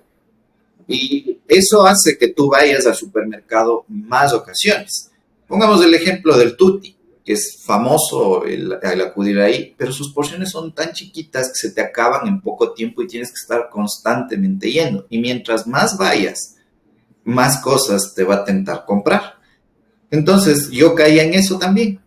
B: Y eso hace que tú vayas al supermercado más ocasiones. Pongamos el ejemplo del tutti, que es famoso el acudir ahí, pero sus porciones son tan chiquitas que se te acaban en poco tiempo y tienes que estar constantemente yendo. Y mientras más vayas, más cosas te va a tentar comprar. Entonces yo caía en eso también.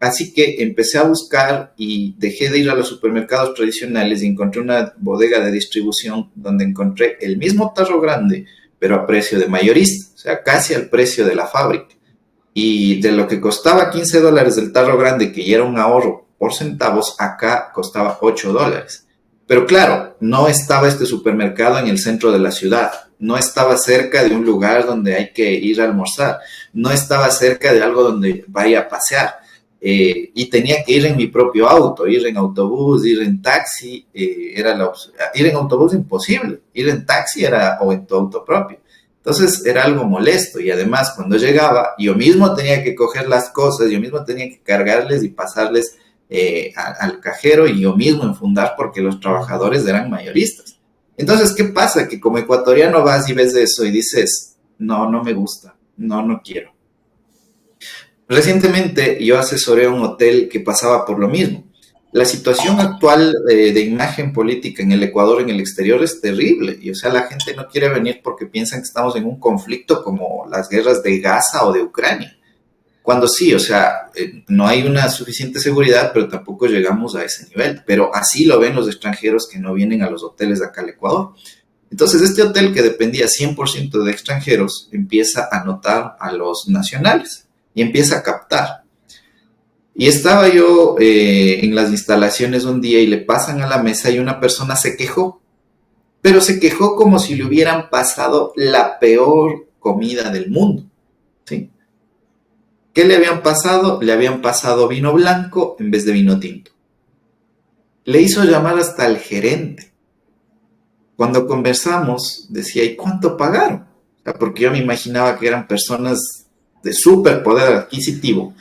B: Así que empecé a buscar y dejé de ir a los supermercados tradicionales y encontré una bodega de distribución donde encontré el mismo tarro grande, pero a precio de mayorista, o sea, casi al precio de la fábrica. Y de lo que costaba $15 del tarro grande, que ya era un ahorro por centavos, acá costaba $8. Pero claro, no estaba este supermercado en el centro de la ciudad, no estaba cerca de un lugar donde hay que ir a almorzar, no estaba cerca de algo donde vaya a pasear. Y tenía que ir en mi propio auto, ir en autobús, ir en taxi, ir en autobús imposible, ir en taxi era o en tu auto propio. Entonces era algo molesto y además cuando llegaba yo mismo tenía que coger las cosas, yo mismo tenía que cargarles y pasarles al cajero y yo mismo enfundar porque los trabajadores eran mayoristas. Entonces, ¿qué pasa? Que como ecuatoriano vas y ves eso y dices, no, no me gusta, no, no quiero. Recientemente yo asesoré a un hotel que pasaba por lo mismo. La situación actual de imagen política en el Ecuador, en el exterior, es terrible. Y, o sea, la gente no quiere venir porque piensan que estamos en un conflicto como las guerras de Gaza o de Ucrania. Cuando sí, o sea, no hay una suficiente seguridad, pero tampoco llegamos a ese nivel. Pero así lo ven los extranjeros que no vienen a los hoteles de acá al Ecuador. Entonces, este hotel que dependía 100% de extranjeros empieza a notar a los nacionales y empieza a captar. Y estaba yo en las instalaciones un día y le pasan a la mesa y una persona se quejó, pero se quejó como si le hubieran pasado la peor comida del mundo, ¿sí? ¿Qué le habían pasado? Le habían pasado vino blanco en vez de vino tinto. Le hizo llamar hasta el gerente. Cuando conversamos, decía, ¿y cuánto pagaron? O sea, porque yo me imaginaba que eran personas de súper poder adquisitivo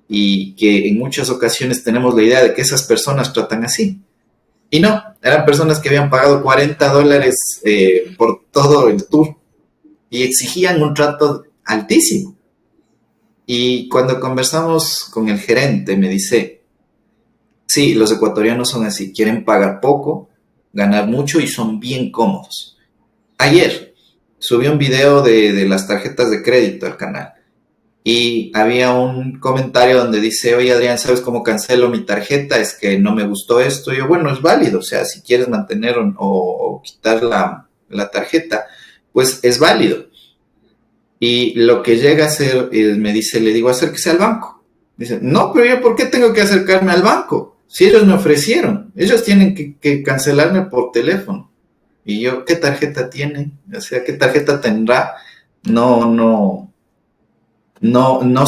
B: y que en muchas ocasiones tenemos la idea de que esas personas tratan así. Y no, eran personas que habían pagado $40 por todo el tour y exigían un trato altísimo. Y cuando conversamos con el gerente me dice, sí, los ecuatorianos son así, quieren pagar poco, ganar mucho y son bien cómodos. Ayer subí un video de las tarjetas de crédito al canal y había un comentario donde dice, oye Adrián, ¿sabes cómo cancelo mi tarjeta? Es que no me gustó esto. Y yo, bueno, es válido, o sea, si quieres mantener o quitar la tarjeta, pues es válido. Y lo que llega a hacer, me dice, le digo, acérquese al banco. Dice, no, pero yo, ¿por qué tengo que acercarme al banco? Si ellos me ofrecieron, ellos tienen que cancelarme por teléfono. Y yo, ¿qué tarjeta tiene? O sea, ¿qué tarjeta tendrá? No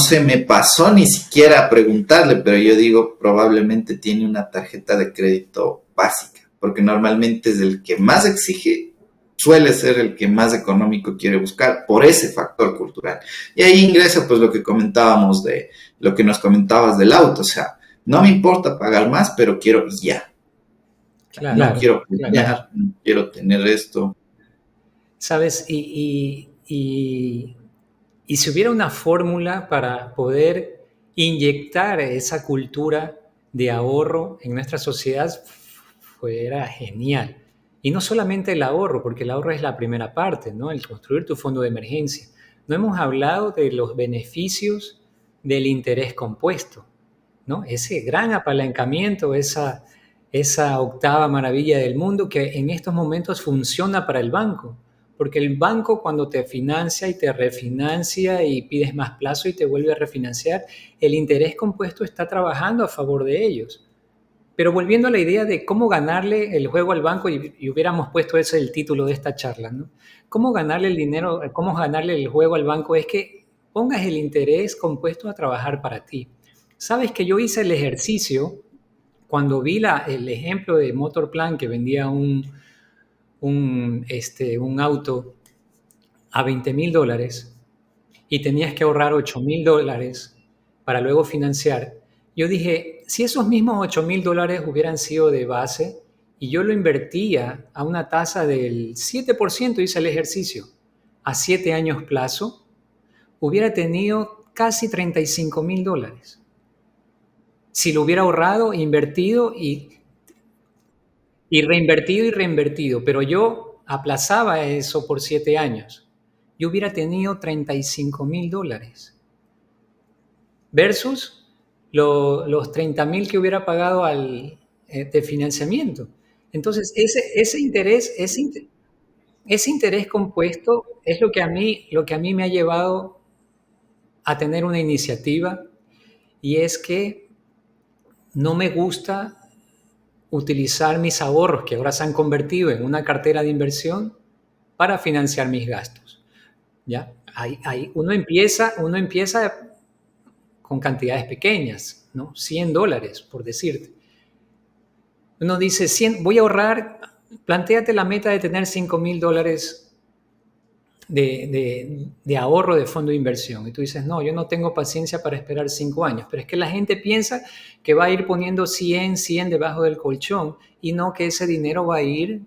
B: se me pasó ni siquiera a preguntarle, pero yo digo, probablemente tiene una tarjeta de crédito básica, porque normalmente es el que más exige, suele ser el que más económico quiere buscar por ese factor cultural. Y ahí ingresa pues lo que comentábamos lo que nos comentabas del auto, o sea, no me importa pagar más, pero quiero ya. Claro, no quiero planear, claro. No quiero tener esto.
A: ¿Sabes? Y si hubiera una fórmula para poder inyectar esa cultura de ahorro en nuestra sociedad, fuera genial. Y no solamente el ahorro, porque el ahorro es la primera parte, ¿no? El construir tu fondo de emergencia. No hemos hablado de los beneficios del interés compuesto, ¿no? Ese gran apalancamiento, esa octava maravilla del mundo que en estos momentos funciona para el banco. Porque el banco cuando te financia y te refinancia y pides más plazo y te vuelve a refinanciar, el interés compuesto está trabajando a favor de ellos. Pero volviendo a la idea de cómo ganarle el juego al banco, y hubiéramos puesto ese el título de esta charla, ¿no? Cómo ganarle el dinero, cómo ganarle el juego al banco es que pongas el interés compuesto a trabajar para ti. Sabes que yo hice el ejercicio cuando vi el ejemplo de Motorplan que vendía un auto a $20,000 y tenías que ahorrar $8,000 para luego financiar. Yo dije, si esos mismos $8,000 hubieran sido de base y yo lo invertía a una tasa del 7%, hice el ejercicio, a 7 años plazo, hubiera tenido casi $35,000. Si lo hubiera ahorrado, invertido y reinvertido, pero yo aplazaba eso por 7 años, yo hubiera tenido $35,000 versus los 30,000 que hubiera pagado de financiamiento. Entonces, ese interés compuesto es lo que a mí me ha llevado a tener una iniciativa, y es que no me gusta utilizar mis ahorros, que ahora se han convertido en una cartera de inversión, para financiar mis gastos. ¿Ya? Uno empieza con cantidades pequeñas, ¿no? $100, por decirte. Uno dice, voy a ahorrar, plantéate la meta de tener $5,000 de ahorro de fondo de inversión. Y tú dices, no, yo no tengo paciencia para esperar 5 años. Pero es que la gente piensa que va a ir poniendo 100 debajo del colchón, y no que ese dinero va a ir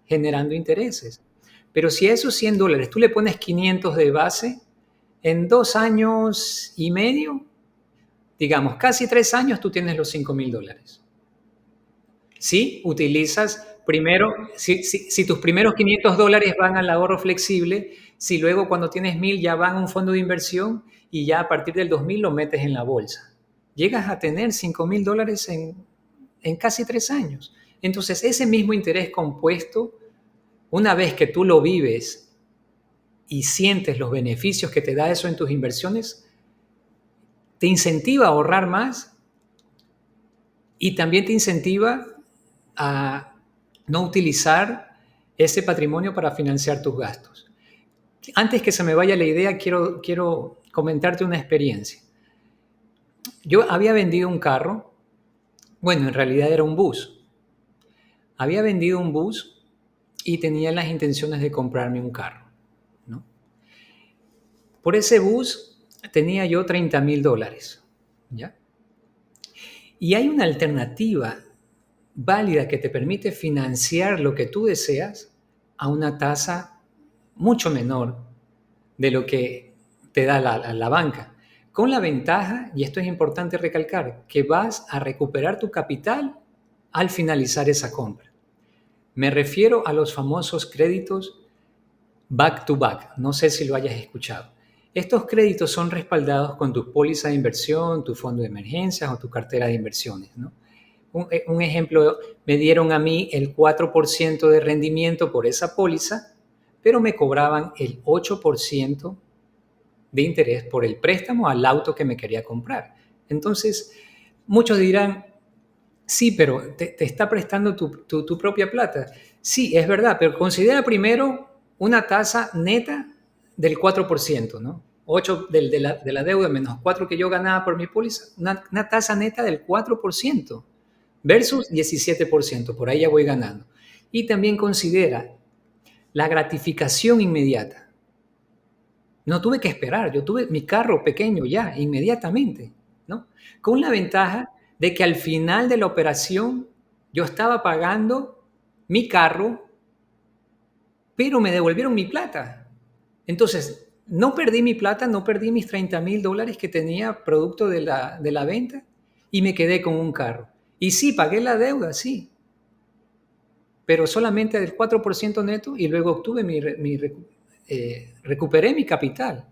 A: generando intereses. Pero si a esos $100 tú le pones 500 de base, en 2 años y medio, digamos, casi 3 años, tú tienes los $5,000. Si utilizas primero, si tus primeros $500 van al ahorro flexible, si luego cuando tienes 1,000 ya van a un fondo de inversión, y ya a partir del 2,000 lo metes en la bolsa, llegas a tener $5,000 en casi 3 años. Entonces, ese mismo interés compuesto, una vez que tú lo vives y sientes los beneficios que te da eso en tus inversiones, te incentiva a ahorrar más, y también te incentiva a no utilizar ese patrimonio para financiar tus gastos. Antes que se me vaya la idea, quiero comentarte una experiencia. Yo había vendido un carro, bueno, en realidad era un bus. Había vendido un bus y tenía las intenciones de comprarme un carro, ¿no? Por ese bus tenía yo $30,000, ¿ya? Y hay una alternativa válida que te permite financiar lo que tú deseas a una tasa mucho menor de lo que te da la banca, con la ventaja, y esto es importante recalcar, que vas a recuperar tu capital al finalizar esa compra. Me refiero a los famosos créditos back to back. No sé si lo hayas escuchado. Estos créditos son respaldados con tu póliza de inversión, tu fondo de emergencias o tu cartera de inversiones, ¿no? Un ejemplo, me dieron a mí el 4% de rendimiento por esa póliza, pero me cobraban el 8% de interés por el préstamo al auto que me quería comprar. Entonces, muchos dirán, sí, pero te está prestando tu propia plata. Sí, es verdad, pero considera primero una tasa neta del 4%, ¿no? 8 de la deuda menos 4 que yo ganaba por mi póliza, una tasa neta del 4% versus 17%, por ahí ya voy ganando. Y también considera la gratificación inmediata. No tuve que esperar, yo tuve mi carro pequeño ya, inmediatamente, ¿no? Con la ventaja de que al final de la operación yo estaba pagando mi carro, pero me devolvieron mi plata. Entonces, no perdí mi plata, no perdí mis $30,000 que tenía producto de la venta, y me quedé con un carro. Y sí, pagué la deuda, sí, pero solamente del 4% neto, y luego obtuve recuperé mi capital.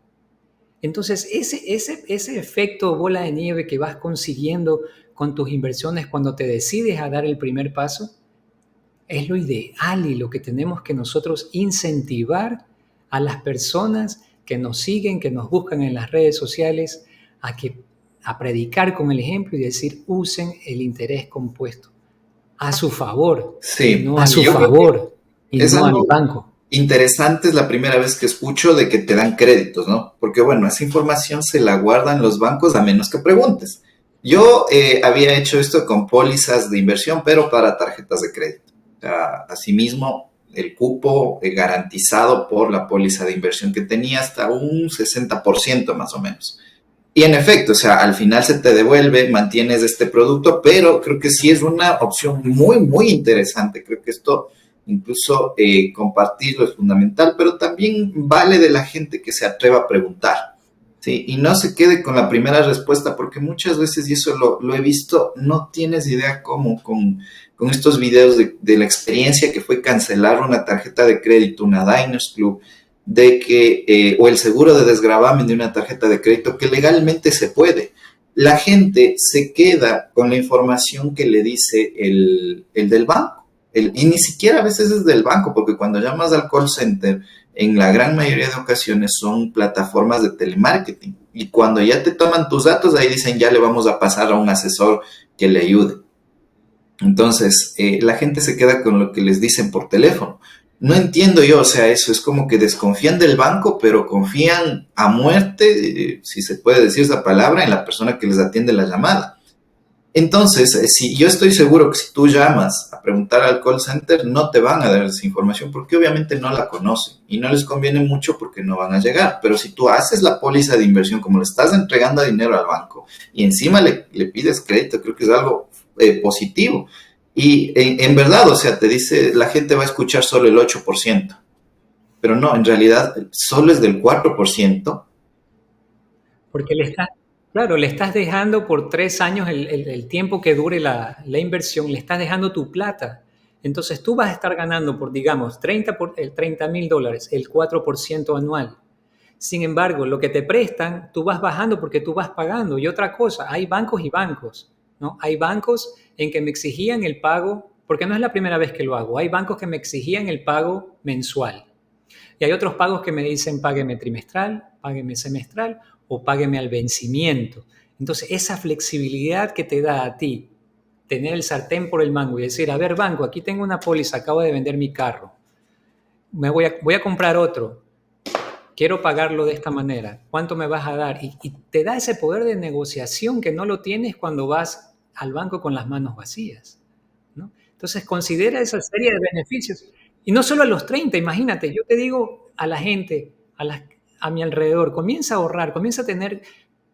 A: Entonces, ese efecto bola de nieve que vas consiguiendo con tus inversiones cuando te decides a dar el primer paso, es lo ideal y lo que tenemos que nosotros incentivar a las personas que nos siguen, que nos buscan en las redes sociales, a predicar con el ejemplo y decir, usen el interés compuesto a su favor,
B: Sí,
A: no a su favor, y
B: es
A: no al
B: algo
A: banco.
B: interesante, es la primera vez que escucho de que te dan créditos, ¿no? Porque bueno, esa información se la guardan los bancos a menos que preguntes. Yo había hecho esto con pólizas de inversión, pero para tarjetas de crédito. Asimismo, el cupo garantizado por la póliza de inversión que tenía hasta un 60% más o menos. Y en efecto, o sea, al final se te devuelve, mantienes este producto, pero creo que sí es una opción muy, muy interesante. Creo que esto, incluso compartirlo es fundamental, pero también vale de la gente que se atreva a preguntar, ¿sí? Y no se quede con la primera respuesta, porque muchas veces, y eso lo he visto, no tienes idea cómo con estos videos de la experiencia que fue cancelar una tarjeta de crédito, una Diners Club, de que, o el seguro de desgravamen de una tarjeta de crédito, que legalmente se puede, la gente se queda con la información que le dice el del banco. Y ni siquiera a veces es del banco, porque cuando llamas al call center, en la gran mayoría de ocasiones son plataformas de telemarketing. Y cuando ya te toman tus datos, ahí dicen ya le vamos a pasar a un asesor que le ayude. Entonces, la gente se queda con lo que les dicen por teléfono. No entiendo yo, o sea, eso es como que desconfían del banco, pero confían a muerte, si se puede decir esa palabra, en la persona que les atiende la llamada. Entonces, si yo estoy seguro que si tú llamas a preguntar al call center, no te van a dar esa información porque obviamente no la conocen y no les conviene mucho porque no van a llegar. Pero si tú haces la póliza de inversión, como le estás entregando dinero al banco y encima le pides crédito, creo que es algo positivo. Y en verdad, o sea, te dice, la gente va a escuchar solo el 8%, pero no, en realidad solo es del 4%.
A: Porque claro, le estás dejando por 3 años el tiempo que dure la inversión, le estás dejando tu plata. Entonces tú vas a estar ganando por, digamos, 30.000 dólares, el 4% anual. Sin embargo, lo que te prestan, tú vas bajando porque tú vas pagando. Y otra cosa, hay bancos y bancos, ¿no? Hay bancos en que me exigían el pago, porque no es la primera vez que lo hago, hay bancos que me exigían el pago mensual. Y hay otros pagos que me dicen págueme trimestral, págueme semestral o págueme al vencimiento. Entonces, esa flexibilidad que te da a ti, tener el sartén por el mango y decir, a ver, banco, aquí tengo una póliza, acabo de vender mi carro, voy a comprar otro, quiero pagarlo de esta manera, ¿cuánto me vas a dar? Y te da ese poder de negociación que no lo tienes cuando vas al banco con las manos vacías, ¿no? Entonces, considera esa serie de beneficios. Y no solo a los 30, imagínate, yo te digo a la gente, a mi alrededor, comienza a ahorrar, comienza a tener,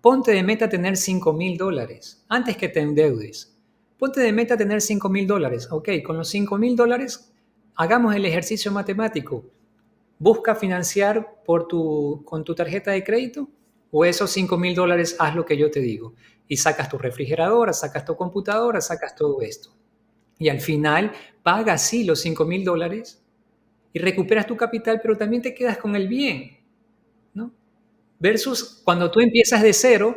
A: ponte de meta tener $5,000 antes que te endeudes. Ponte de meta tener $5,000, ok, con los $5,000 hagamos el ejercicio matemático. ¿Busca financiar con tu tarjeta de crédito? ¿O esos $5,000 haz lo que yo te digo? Y sacas tu refrigeradora, sacas tu computadora, sacas todo esto. Y al final pagas sí los $5,000 y recuperas tu capital, pero también te quedas con el bien, ¿no? Versus cuando tú empiezas de cero,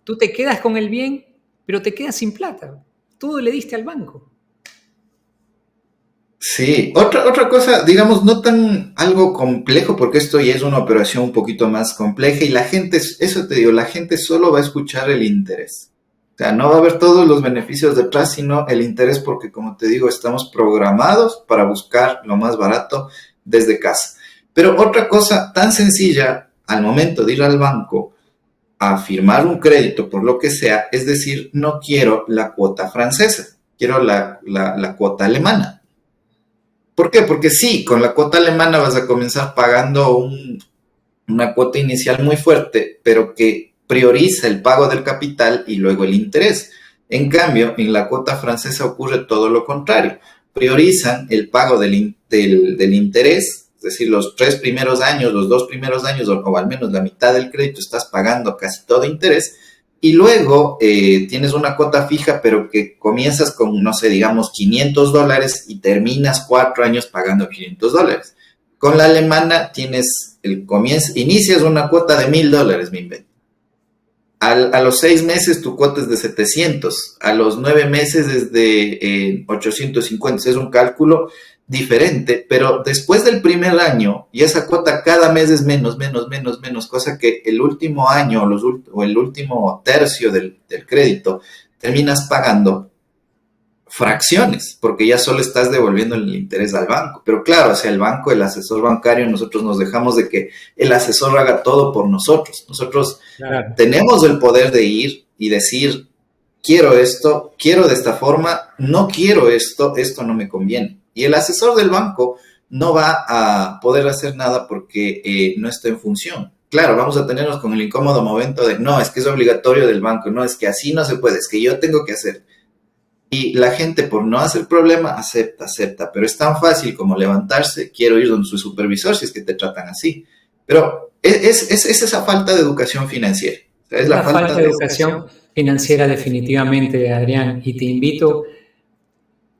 A: tú te quedas con el bien, pero te quedas sin plata. Todo le diste al banco.
B: Sí, otra cosa, digamos, no tan algo complejo, porque esto ya es una operación un poquito más compleja y la gente, eso te digo, la gente solo va a escuchar el interés. O sea, no va a ver todos los beneficios detrás, sino el interés, porque como te digo, estamos programados para buscar lo más barato desde casa. Pero otra cosa tan sencilla, al momento de ir al banco a firmar un crédito por lo que sea, es decir, no quiero la cuota francesa, quiero la cuota alemana. ¿Por qué? Porque sí, con la cuota alemana vas a comenzar pagando una cuota inicial muy fuerte, pero que prioriza el pago del capital y luego el interés. En cambio, en la cuota francesa ocurre todo lo contrario. Priorizan el pago del interés, es decir, los 3 primeros años, los 2 primeros años, o al menos la mitad del crédito estás pagando casi todo interés, y luego tienes una cuota fija, pero que comienzas con, no sé, digamos $500 y terminas 4 años pagando $500. Con la alemana tienes inicias una cuota de $1,000, me invento. A los 6 meses tu cuota es de 700, a los 9 meses es de 850, es un cálculo diferente, pero después del primer año, y esa cuota cada mes es menos, menos, menos, menos, cosa que el último año o el último tercio del crédito terminas pagando fracciones, porque ya solo estás devolviendo el interés al banco. Pero claro, o sea, el banco, el asesor bancario, nosotros nos dejamos de que el asesor haga todo por nosotros. Nosotros
A: Claro.
B: tenemos el poder de ir y decir, quiero esto, quiero de esta forma, no quiero esto, esto no me conviene. Y el asesor del banco no va a poder hacer nada porque no está en función. Claro, vamos a tenernos con el incómodo momento de, no, es que es obligatorio del banco, no, es que así no se puede, es que yo tengo que hacer. Y la gente, por no hacer problema, acepta. Pero es tan fácil como levantarse, quiero ir donde su supervisor si es que te tratan así. Pero es esa falta de educación financiera. O sea, es
A: Es
B: la
A: la
B: falta
A: falta de
B: de...
A: educación financiera definitivamente, Adrián, y te invito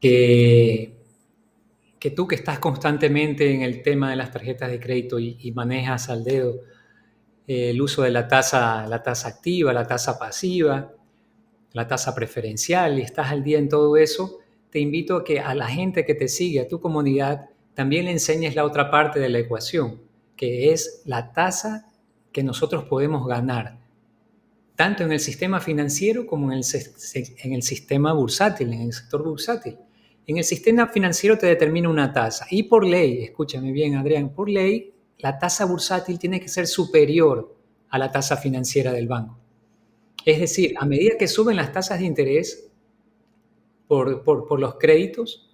A: que, que tú que estás constantemente en el tema de las tarjetas de crédito y manejas al dedo, el uso de la tasa activa, la tasa pasiva, la tasa preferencial, y estás al día en todo eso, te invito a que a la gente que te sigue, a tu comunidad, también le enseñes la otra parte de la ecuación, que es la tasa que nosotros podemos ganar, tanto en el sistema financiero como en el sistema bursátil, en el sector bursátil. En el sistema financiero te determina una tasa y por ley, escúchame bien Adrián, por ley la tasa bursátil tiene que ser superior a la tasa financiera del banco. Es decir, a medida que suben las tasas de interés por los créditos,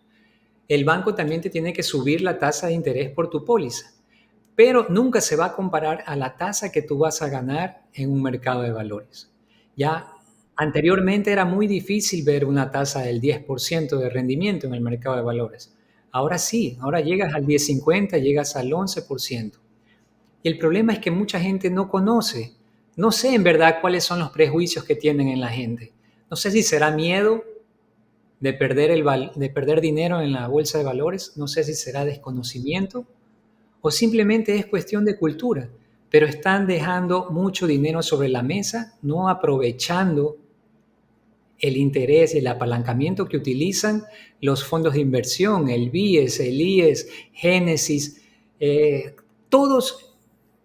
A: el banco también te tiene que subir la tasa de interés por tu póliza, pero nunca se va a comparar a la tasa que tú vas a ganar en un mercado de valores. Ya anteriormente era muy difícil ver una tasa del 10% de rendimiento en el mercado de valores. Ahora sí, ahora llegas al 10,50, llegas al 11%. Y el problema es que mucha gente no conoce, no sé en verdad cuáles son los prejuicios que tienen en la gente. No sé si será miedo de perder dinero en la bolsa de valores, no sé si será desconocimiento o simplemente es cuestión de cultura, pero están dejando mucho dinero sobre la mesa, no aprovechando el interés y el apalancamiento que utilizan los fondos de inversión, el BIES, el IES, Génesis, todos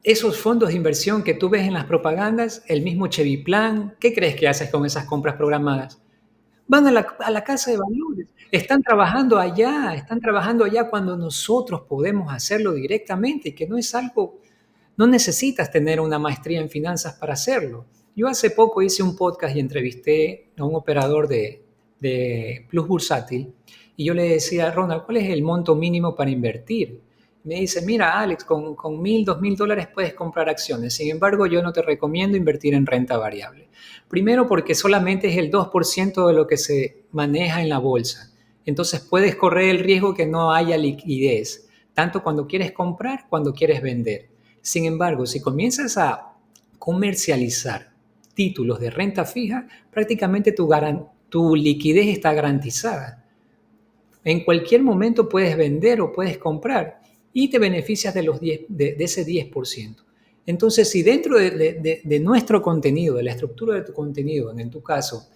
A: esos fondos de inversión que tú ves en las propagandas, el mismo Chevy Plan. ¿Qué crees que haces con esas compras programadas? Van a la casa de valores, están trabajando allá cuando nosotros podemos hacerlo directamente y que no es algo, no necesitas tener una maestría en finanzas para hacerlo. Yo hace poco hice un podcast y entrevisté a un operador de Plus Bursátil y yo le decía, Ronald, ¿cuál es el monto mínimo para invertir? Me dice, mira, Alex, con $1,000, $2,000 puedes comprar acciones. Sin embargo, yo no te recomiendo invertir en renta variable. Primero, porque solamente es el 2% de lo que se maneja en la bolsa. Entonces, puedes correr el riesgo que no haya liquidez, tanto cuando quieres comprar, cuando quieres vender. Sin embargo, si comienzas a comercializar títulos de renta fija, prácticamente tu liquidez está garantizada. En cualquier momento puedes vender o puedes comprar y te beneficias de ese 10%. Entonces, si dentro de nuestro contenido, de la estructura de tu contenido, en tu caso,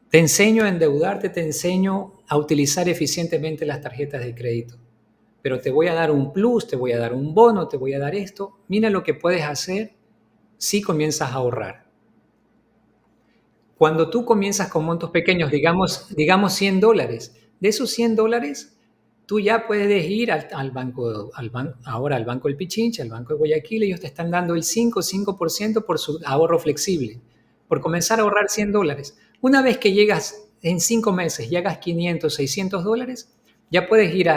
A: te enseño a endeudarte, te enseño a utilizar eficientemente las tarjetas de crédito, pero te voy a dar un plus, te voy a dar un bono, te voy a dar esto, mira lo que puedes hacer si comienzas a ahorrar. Cuando tú comienzas con montos pequeños, digamos $100, de esos $100, tú ya puedes ir al banco, ahora al Banco del Pichincha, al Banco de Guayaquil, ellos te están dando el 5% por su ahorro flexible, por comenzar a ahorrar $100. Una vez que llegas en 5 meses, llegas $500, $600, ya puedes ir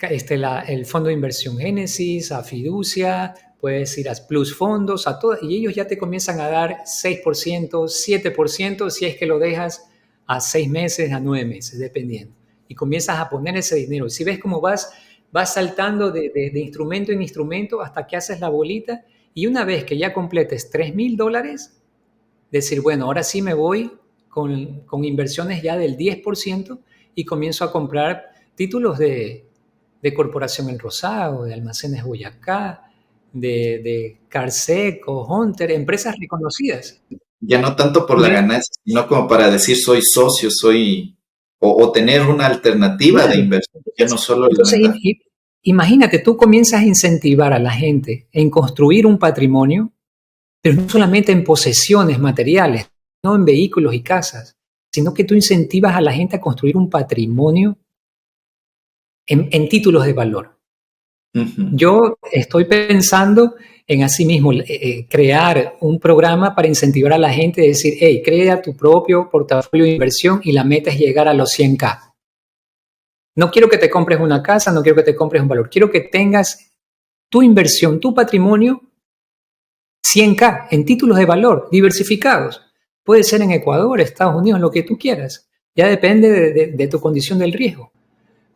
A: el fondo de inversión Génesis, a Fiducia, puedes ir a Plus Fondos, a todas, y ellos ya te comienzan a dar 6%, 7%, si es que lo dejas a 6 meses, a 9 meses, dependiendo. Y comienzas a poner ese dinero. Y si ves cómo vas saltando de instrumento en instrumento hasta que haces la bolita, y una vez que ya completes $3,000, decir, bueno, ahora sí me voy con inversiones ya del 10% y comienzo a comprar títulos de Corporación El Rosado, de Almacenes Boyacá, de Carseco, Hunter, empresas reconocidas.
B: Ya no tanto por la ganancia, sino como para decir soy socio, o tener una alternativa
A: Claro.
B: de inversión, ya no solo la
A: Entonces,
B: renta.
A: imagínate, tú comienzas a incentivar a la gente en construir un patrimonio, pero no solamente en posesiones materiales, no en vehículos y casas, sino que tú incentivas a la gente a construir un patrimonio en títulos de valor.
B: Uh-huh.
A: Yo estoy pensando en asimismo crear un programa para incentivar a la gente a decir, hey, crea tu propio portafolio de inversión y la meta es llegar a los 100K. No quiero que te compres una casa, no quiero que te compres un valor, quiero que tengas tu inversión, tu patrimonio 100K en títulos de valor diversificados. Puede ser en Ecuador, Estados Unidos, lo que tú quieras. Ya depende de tu condición del riesgo.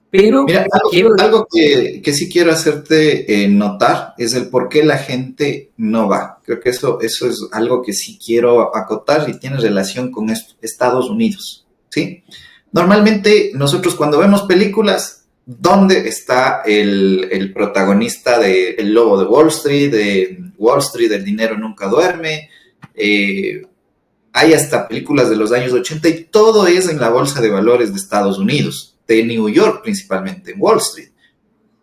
A: Pero
B: Mira, algo que sí quiero hacerte notar es el por qué la gente no va. Creo que eso es algo que sí quiero acotar y tiene relación con Estados Unidos, ¿sí? Normalmente nosotros cuando vemos películas ¿Dónde está el protagonista de El Lobo de Wall Street, El dinero nunca duerme? Hay hasta películas de los años 80 y todo es en la bolsa de valores de Estados Unidos, de New York principalmente, en Wall Street.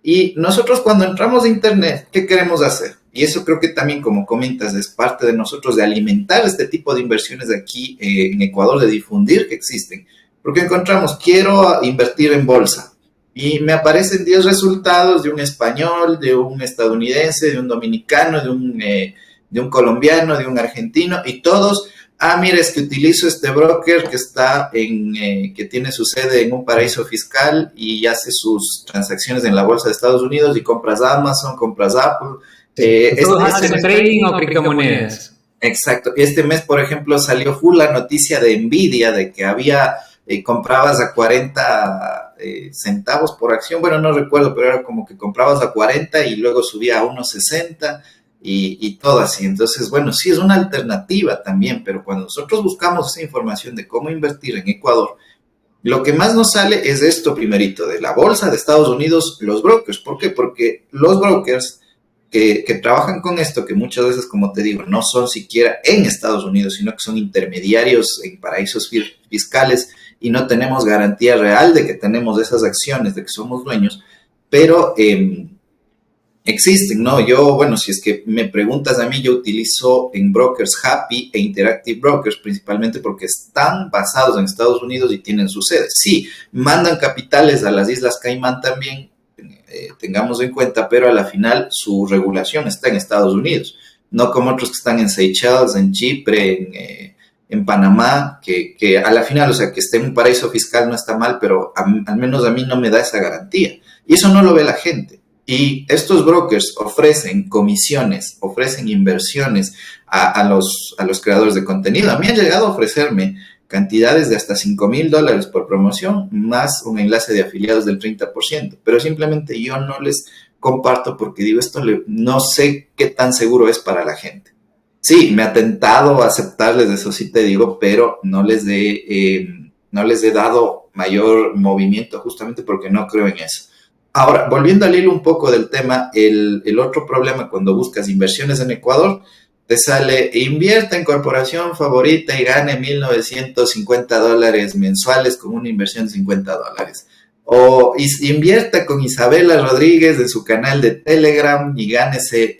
B: Y nosotros cuando entramos a Internet, ¿qué queremos hacer? Y eso creo que también, como comentas, es parte de nosotros de alimentar este tipo de inversiones aquí en Ecuador, de difundir que existen. Porque encontramos, quiero invertir en bolsa. Y me aparecen 10 resultados de un español, de un estadounidense, de un dominicano, de un colombiano, de un argentino, y todos, mira, es que utilizo este broker que está que tiene su sede en un paraíso fiscal y hace sus transacciones en la bolsa de Estados Unidos y compras Amazon, compras Apple.
A: Todos hacen trading o criptomonedas.
B: Exacto. Este mes, por ejemplo, salió full la noticia de Nvidia de que había, comprabas a 40 centavos por acción. Bueno, no recuerdo, pero era como que comprabas a 40 y luego subía a 1.60 y todo así. Entonces, bueno, sí es una alternativa también, pero cuando nosotros buscamos esa información de cómo invertir en Ecuador, lo que más nos sale es esto primerito, de la bolsa de Estados Unidos, los brokers. ¿Por qué? Porque los brokers que trabajan con esto, que muchas veces, como te digo, no son siquiera en Estados Unidos, sino que son intermediarios en paraísos fiscales y no tenemos garantía real de que tenemos esas acciones, de que somos dueños, pero existen, ¿no? Yo, bueno, si es que me preguntas a mí, yo utilizo en brokers Happy e Interactive Brokers, principalmente porque están basados en Estados Unidos y tienen su sede. Sí, mandan capitales a las Islas Caimán también, tengamos en cuenta, pero a la final su regulación está en Estados Unidos, no como otros que están en Seychelles, en Chipre, en Panamá, que a la final, o sea, que esté en un paraíso fiscal no está mal, pero al menos a mí no me da esa garantía. Y eso no lo ve la gente. Y estos brokers ofrecen comisiones, ofrecen inversiones a los creadores de contenido. A mí han llegado a ofrecerme cantidades de hasta $5,000 por promoción, más un enlace de afiliados del 30%. Pero simplemente yo no les comparto porque digo, no sé qué tan seguro es para la gente. Sí, me ha tentado aceptarles, eso sí te digo, pero no les he dado mayor movimiento justamente porque no creo en eso. Ahora, volviendo al hilo un poco del tema, el otro problema cuando buscas inversiones en Ecuador, te sale invierta en corporación favorita y gane $1,950 mensuales con una inversión de $50. O invierta con Isabela Rodríguez en su canal de Telegram y gánese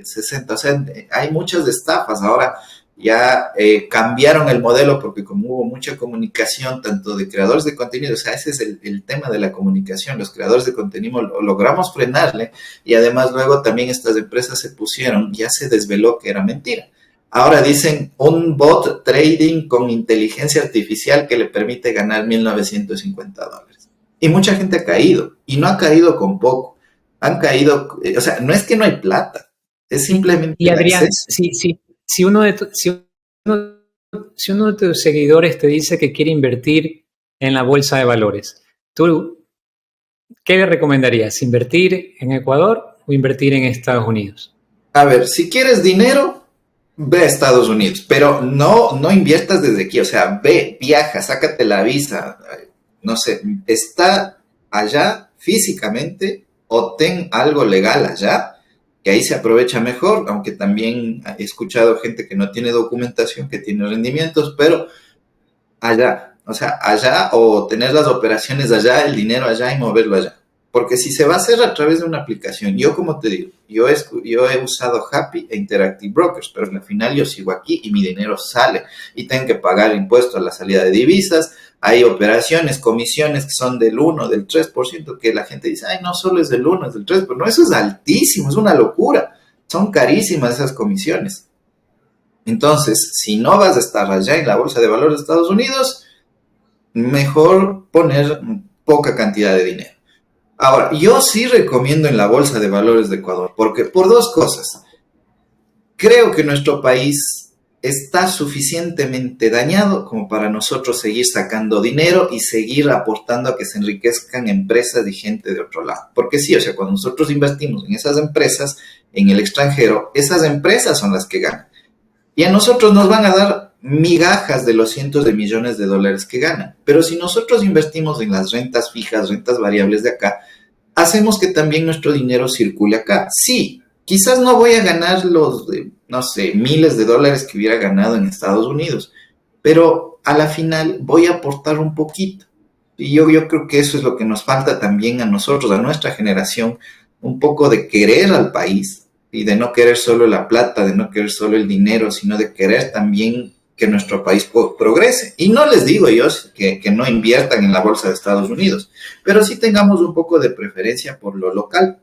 B: 60. O sea, hay muchas estafas. Ahora ya cambiaron el modelo porque como hubo mucha comunicación tanto de creadores de contenido, o sea, ese es el tema de la comunicación, los creadores de contenido logramos frenarle y además luego también estas empresas se pusieron, ya se desveló que era mentira. Ahora dicen un bot trading con inteligencia artificial que le permite ganar $1,950. Y mucha gente ha caído, y no ha caído con poco, han caído, o sea, no es que no hay plata, es simplemente
A: y Adrián, si uno de tus seguidores te dice que quiere invertir en la bolsa de valores, ¿tú qué le recomendarías? ¿Invertir en Ecuador o invertir en Estados Unidos?
B: A ver, si quieres dinero, ve a Estados Unidos, pero no inviertas desde aquí, o sea, ve, viaja, sácate la visa, no sé, está allá físicamente o ten algo legal allá, que ahí se aprovecha mejor, aunque también he escuchado gente que no tiene documentación, que tiene rendimientos, pero allá, o sea, allá o tener las operaciones allá, el dinero allá y moverlo allá. Porque si se va a hacer a través de una aplicación, yo como te digo, yo he usado Happy e Interactive Brokers, pero al final yo sigo aquí y mi dinero sale y tengo que pagar impuestos a la salida de divisas. Hay operaciones, comisiones que son del 1, del 3%, que la gente dice, ay, no solo es del 1, es del 3%, pero no, eso es altísimo, es una locura. Son carísimas esas comisiones. Entonces, si no vas a estar allá en la Bolsa de Valores de Estados Unidos, mejor poner poca cantidad de dinero. Ahora, yo sí recomiendo en la Bolsa de Valores de Ecuador, porque por dos cosas. Creo que nuestro país está suficientemente dañado como para nosotros seguir sacando dinero y seguir aportando a que se enriquezcan empresas y gente de otro lado. Porque sí, o sea, cuando nosotros invertimos en esas empresas en el extranjero, esas empresas son las que ganan. Y a nosotros nos van a dar migajas de los cientos de millones de dólares que ganan. Pero si nosotros invertimos en las rentas fijas, rentas variables de acá, hacemos que también nuestro dinero circule acá. Sí, quizás no voy a ganar los, no sé, miles de dólares que hubiera ganado en Estados Unidos, pero a la final voy a aportar un poquito. Y yo creo que eso es lo que nos falta también a nosotros, a nuestra generación, un poco de querer al país y de no querer solo la plata, de no querer solo el dinero, sino de querer también que nuestro país progrese. Y no les digo yo que no inviertan en la bolsa de Estados Unidos, pero sí tengamos un poco de preferencia por lo local,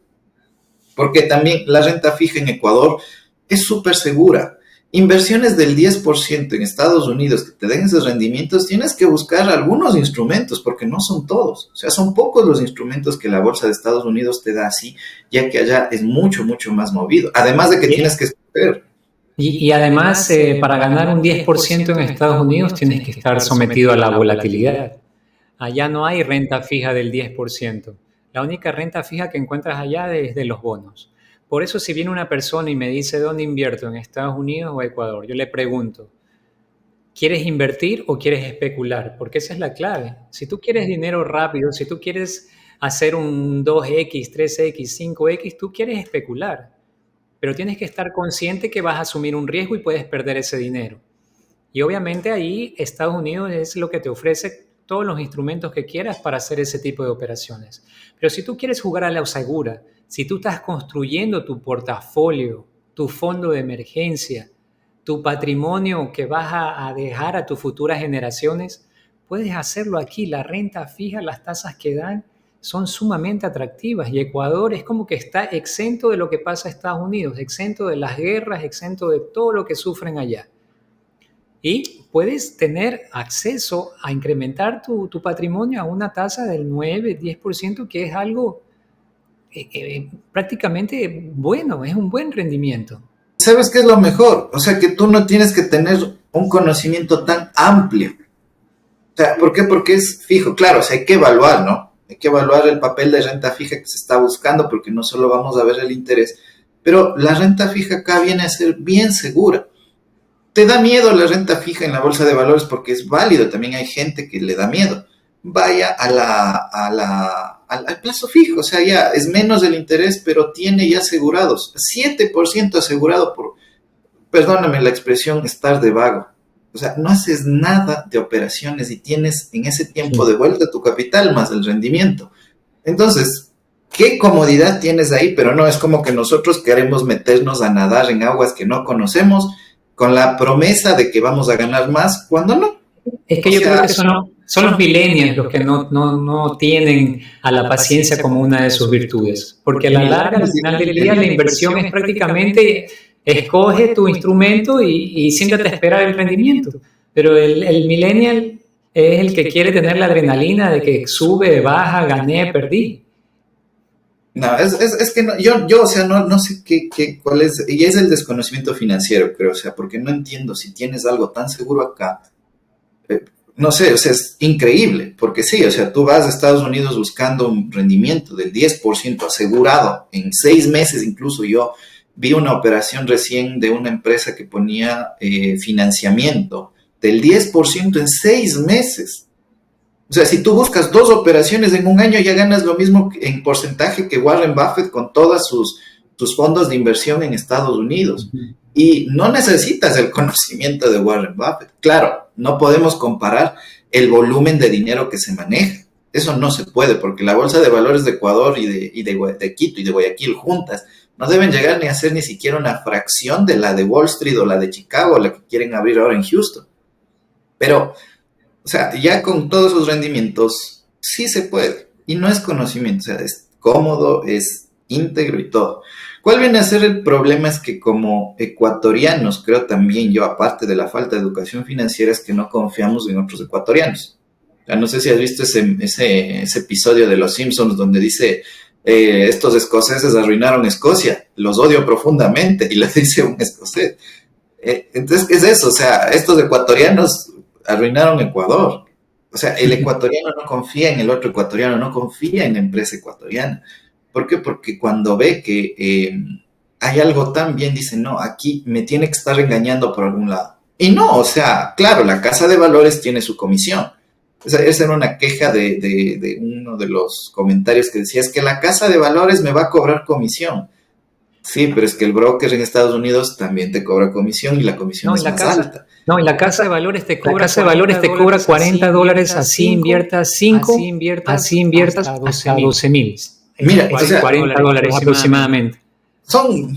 B: porque también la renta fija en Ecuador es súper segura. Inversiones del 10% en Estados Unidos que te den esos rendimientos, tienes que buscar algunos instrumentos, porque no son todos. O sea, son pocos los instrumentos que la bolsa de Estados Unidos te da así, ya que allá es mucho, mucho más movido. Además de que tienes que escoger.
A: Y además, para ganar un 10% en Estados Unidos tienes que estar sometido a la volatilidad. Allá no hay renta fija del 10%. La única renta fija que encuentras allá es de los bonos. Por eso, si viene una persona y me dice dónde invierto, en Estados Unidos o Ecuador, yo le pregunto, ¿quieres invertir o quieres especular? Porque esa es la clave. Si tú quieres dinero rápido, si tú quieres hacer un 2X, 3X, 5X, tú quieres especular. Pero tienes que estar consciente que vas a asumir un riesgo y puedes perder ese dinero. Y obviamente ahí Estados Unidos es lo que te ofrece todos los instrumentos que quieras para hacer ese tipo de operaciones. Pero si tú quieres jugar a la segura, si tú estás construyendo tu portafolio, tu fondo de emergencia, tu patrimonio que vas a dejar a tus futuras generaciones, puedes hacerlo aquí. La renta fija, las tasas que dan son sumamente atractivas y Ecuador es como que está exento de lo que pasa en Estados Unidos, exento de las guerras, exento de todo lo que sufren allá. Y puedes tener acceso a incrementar tu patrimonio a una tasa del 9-10%, que es algo prácticamente bueno, es un buen rendimiento.
B: ¿Sabes qué es lo mejor? O sea, que tú no tienes que tener un conocimiento tan amplio. O sea, ¿por qué? Porque es fijo. Claro, o sea, hay que evaluar, ¿no? Hay que evaluar el papel de renta fija que se está buscando, porque no solo vamos a ver el interés, pero la renta fija acá viene a ser bien segura. Te da miedo la renta fija en la bolsa de valores porque es válido, también hay gente que le da miedo. Vaya al plazo fijo, o sea, ya es menos el interés, pero tiene ya asegurados, 7% asegurado por, perdóname la expresión, estar de vago. O sea, no haces nada de operaciones y tienes en ese tiempo de vuelta tu capital más el rendimiento. Entonces, qué comodidad tienes ahí, pero no es como que nosotros queremos meternos a nadar en aguas que no conocemos con la promesa de que vamos a ganar más, cuando no.
A: Es que yo creo que son los millennials los que no tienen a la paciencia como una de sus virtudes, porque a la larga, al final del día, la inversión es prácticamente escoge tu instrumento y siéntate a esperar el rendimiento. Pero el millennial es el que quiere tener la adrenalina de que sube, baja, gané, perdí.
B: No, es que no, o sea, no sé cuál es, y es el desconocimiento financiero, creo, o sea, porque no entiendo si tienes algo tan seguro acá, no sé, o sea, es increíble, porque sí, o sea, tú vas a Estados Unidos buscando un rendimiento del 10% asegurado en 6 meses, incluso yo vi una operación recién de una empresa que ponía financiamiento del 10% en 6 meses. O sea, si tú buscas 2 operaciones en un año, ya ganas lo mismo en porcentaje que Warren Buffett con todos sus fondos de inversión en Estados Unidos. Y no necesitas el conocimiento de Warren Buffett. Claro, no podemos comparar el volumen de dinero que se maneja. Eso no se puede, porque la bolsa de valores de Ecuador y de Quito y de Guayaquil juntas no deben llegar ni a ser ni siquiera una fracción de la de Wall Street o la de Chicago, la que quieren abrir ahora en Houston. Pero, o sea, ya con todos esos rendimientos, sí se puede. Y no es conocimiento, o sea, es cómodo, es íntegro y todo. ¿Cuál viene a ser el problema? Es que como ecuatorianos, creo también yo, aparte de la falta de educación financiera, es que no confiamos en otros ecuatorianos. O sea, no sé si has visto ese episodio de Los Simpsons donde dice, estos escoceses arruinaron Escocia, los odio profundamente, y le dice un escocés. Entonces, ¿qué es eso? O sea, estos ecuatorianos arruinaron Ecuador. O sea, el ecuatoriano no confía en el otro ecuatoriano, no confía en la empresa ecuatoriana. ¿Por qué? Porque cuando ve que hay algo tan bien, dice, no, aquí me tiene que estar engañando por algún lado. Y no, o sea, claro, la casa de valores tiene su comisión. Esa era una queja de uno de los comentarios que decía, es que la casa de valores me va a cobrar comisión. Sí, pero es que el broker en Estados Unidos también te cobra comisión y la comisión
A: No, y
B: es
A: la
B: más
A: casa,
B: alta.
A: no, y la casa de valores te cobra, la casa de valores te cobra $40, así inviertas 5, así inviertas hasta 12,000.
B: Mira, o sea,
A: $40 aproximadamente.
B: son,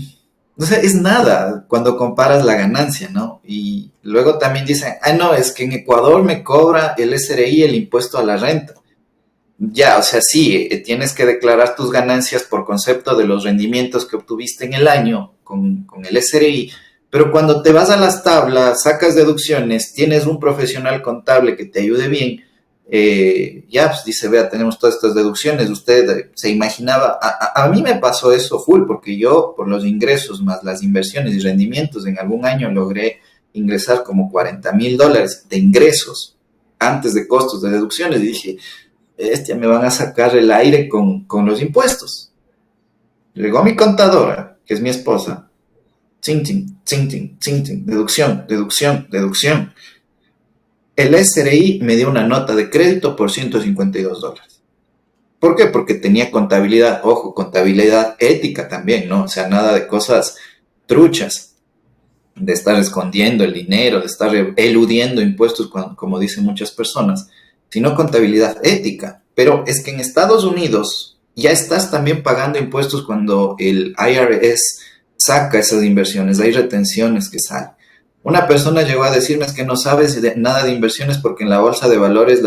B: o sea, es nada cuando comparas la ganancia, ¿no? Y luego también dicen, ah, no, es que en Ecuador me cobra el SRI el impuesto a la renta. Ya, o sea, sí, tienes que declarar tus ganancias por concepto de los rendimientos que obtuviste en el año con el SRI, pero cuando te vas a las tablas, sacas deducciones, tienes un profesional contable que te ayude bien, ya pues, dice, vea, tenemos todas estas deducciones, usted se imaginaba, a mí me pasó eso full, porque yo por los ingresos más las inversiones y rendimientos en algún año logré ingresar como $40,000 de ingresos antes de costos de deducciones y dije, me van a sacar el aire con los impuestos. Llegó mi contadora, que es mi esposa, deducción, deducción, deducción. El SRI me dio una nota de crédito por $152. ¿Por qué? Porque tenía contabilidad, ojo, contabilidad ética también, ¿no? O sea, nada de cosas truchas, de estar escondiendo el dinero, de estar eludiendo impuestos, como dicen muchas personas, sino contabilidad ética. Pero es que en Estados Unidos ya estás también pagando impuestos cuando el IRS saca esas inversiones, hay retenciones que salen. Una persona llegó a decirme es que no sabes nada de inversiones porque en la bolsa de valores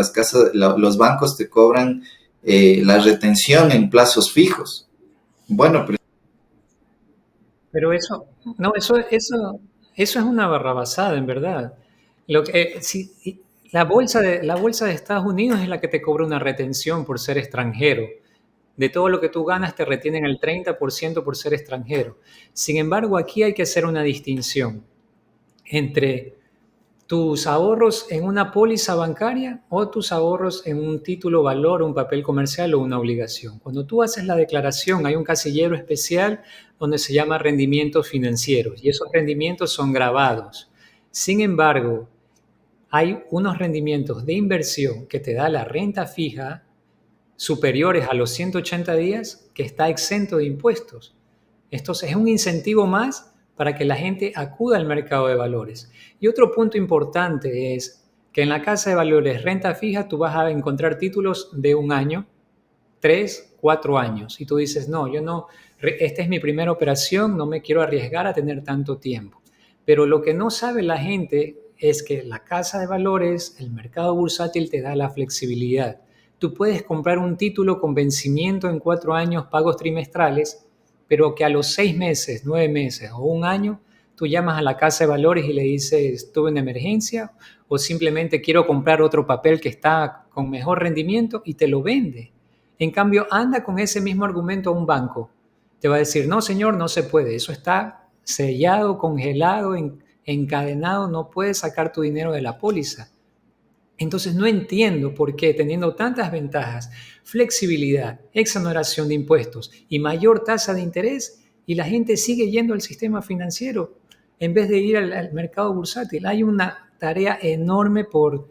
B: los bancos te cobran la retención en plazos fijos. Bueno,
A: Pero eso, no, eso es una barrabasada, en verdad. La bolsa de Estados Unidos es la que te cobra una retención por ser extranjero. De todo lo que tú ganas te retienen el 30% por ser extranjero. Sin embargo, aquí hay que hacer una distinción entre tus ahorros en una póliza bancaria o tus ahorros en un título valor, un papel comercial o una obligación. Cuando tú haces la declaración, hay un casillero especial donde se llama rendimientos financieros y esos rendimientos son grabados. Sin embargo, hay unos rendimientos de inversión que te da la renta fija superiores a los 180 días que está exento de impuestos. Esto es un incentivo más para que la gente acuda al mercado de valores. Y otro punto importante es que en la casa de valores renta fija tú vas a encontrar títulos de un año, 3, 4 años. Y tú dices, no, yo no, esta es mi primera operación, no me quiero arriesgar a tener tanto tiempo. Pero lo que no sabe la gente es que la casa de valores, el mercado bursátil te da la flexibilidad. Tú puedes comprar un título con vencimiento en 4 años, pagos trimestrales, pero que a los 6 meses, 9 meses o un año, tú llamas a la casa de valores y le dices, tuve una emergencia o simplemente quiero comprar otro papel que está con mejor rendimiento y te lo vende. En cambio, anda con ese mismo argumento a un banco. Te va a decir, no señor, no se puede, eso está sellado, congelado, encadenado, no puedes sacar tu dinero de la póliza. Entonces no entiendo por qué, teniendo tantas ventajas, flexibilidad, exoneración de impuestos y mayor tasa de interés, y la gente sigue yendo al sistema financiero en vez de ir al mercado bursátil. Hay una tarea enorme por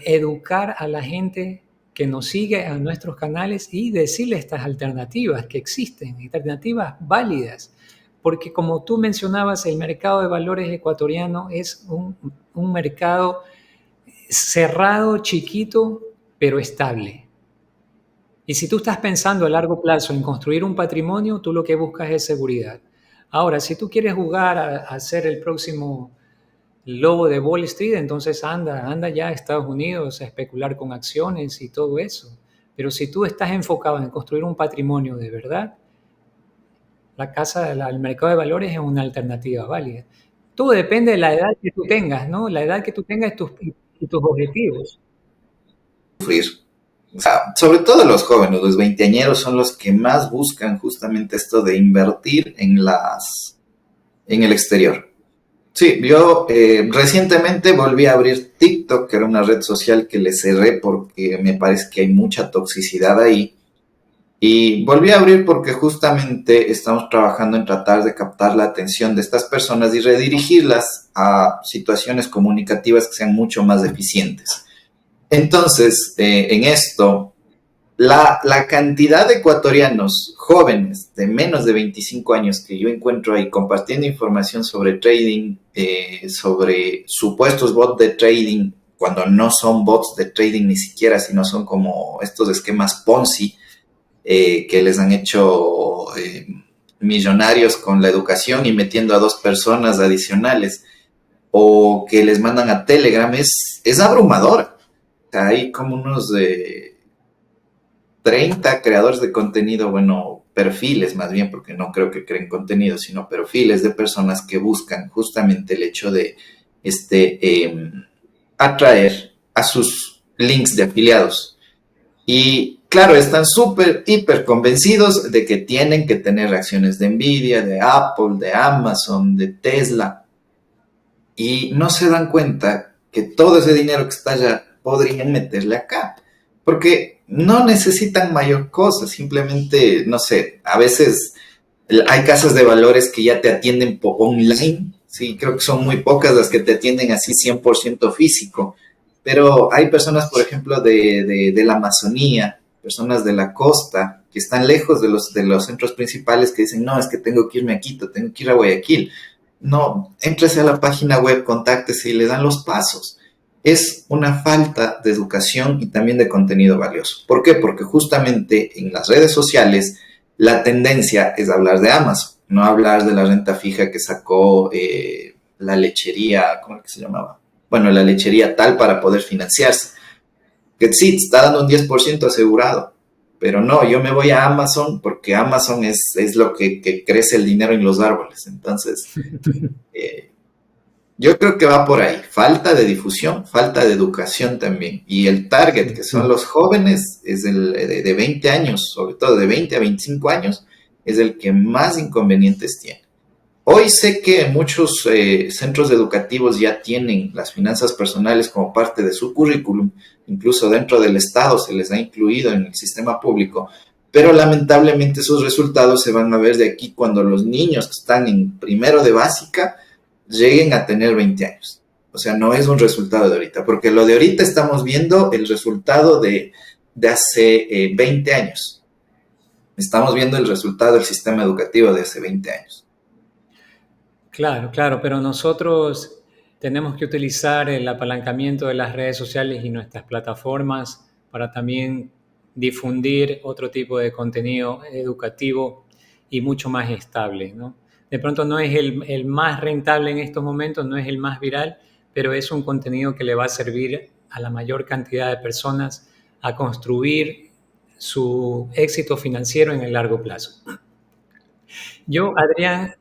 A: educar a la gente que nos sigue a nuestros canales y decirle estas alternativas que existen, alternativas válidas. Porque como tú mencionabas, el mercado de valores ecuatoriano es un mercado cerrado, chiquito, pero estable. Y si tú estás pensando a largo plazo en construir un patrimonio, tú lo que buscas es seguridad. Ahora, si tú quieres jugar a ser el próximo lobo de Wall Street, entonces anda ya a Estados Unidos a especular con acciones y todo eso. Pero si tú estás enfocado en construir un patrimonio de verdad, el mercado de valores es una alternativa válida. Todo depende de la edad que tú tengas, ¿no? La edad que tú tengas y tus objetivos.
B: sufrir. O sea, sobre todo los jóvenes, los veinteañeros son los que más buscan justamente esto de invertir en el exterior. Sí, yo recientemente volví a abrir TikTok, que era una red social que le cerré porque me parece que hay mucha toxicidad ahí. Y volví a abrir porque justamente estamos trabajando en tratar de captar la atención de estas personas y redirigirlas a situaciones comunicativas que sean mucho más eficientes. Entonces, en esto, la cantidad de ecuatorianos jóvenes de menos de 25 años que yo encuentro ahí compartiendo información sobre trading, sobre supuestos bots de trading, cuando no son bots de trading ni siquiera, sino son como estos esquemas Ponzi, que les han hecho millonarios con la educación y metiendo a dos personas adicionales, o que les mandan a Telegram, es abrumador. Hay como unos 30 creadores de contenido, bueno, perfiles más bien, porque no creo que creen contenido, sino perfiles de personas que buscan justamente el hecho de atraer a sus links de afiliados. Y claro, están súper, hiper convencidos de que tienen que tener acciones de Nvidia, de Apple, de Amazon, de Tesla. Y no se dan cuenta que todo ese dinero que está allá podrían meterle acá. Porque no necesitan mayor cosa, simplemente, no sé, a veces hay casas de valores que ya te atienden por online. Sí, creo que son muy pocas las que te atienden así 100% físico. Pero hay personas, por ejemplo, de la Amazonía, personas de la costa, que están lejos de los centros principales, que dicen, no, es que tengo que irme a Quito, tengo que ir a Guayaquil. No, éntrese a la página web, contáctese y le dan los pasos. Es una falta de educación y también de contenido valioso. ¿Por qué? Porque justamente en las redes sociales la tendencia es hablar de Amazon, no hablar de la renta fija que sacó la lechería, ¿cómo es que se llamaba? Bueno, la lechería tal para poder financiarse. Que sí, te está dando un 10% asegurado, pero no, yo me voy a Amazon porque Amazon es lo que crece el dinero en los árboles. Entonces, eh, yo creo que va por ahí. Falta de difusión, falta de educación también. Y el target, que son los jóvenes, es el de 20 años, sobre todo de 20 a 25 años, es el que más inconvenientes tiene. Hoy sé que muchos centros educativos ya tienen las finanzas personales como parte de su currículum, incluso dentro del Estado se les ha incluido en el sistema público, pero lamentablemente esos resultados se van a ver de aquí cuando los niños que están en primero de básica lleguen a tener 20 años. O sea, no es un resultado de ahorita, porque lo de ahorita estamos viendo el resultado de hace 20 años. Estamos viendo el resultado del sistema educativo de hace 20 años.
A: Claro, claro, pero nosotros tenemos que utilizar el apalancamiento de las redes sociales y nuestras plataformas para también difundir otro tipo de contenido educativo y mucho más estable, ¿no? De pronto no es el más rentable en estos momentos, no es el más viral, pero es un contenido que le va a servir a la mayor cantidad de personas a construir su éxito financiero en el largo plazo. Yo, Adrián,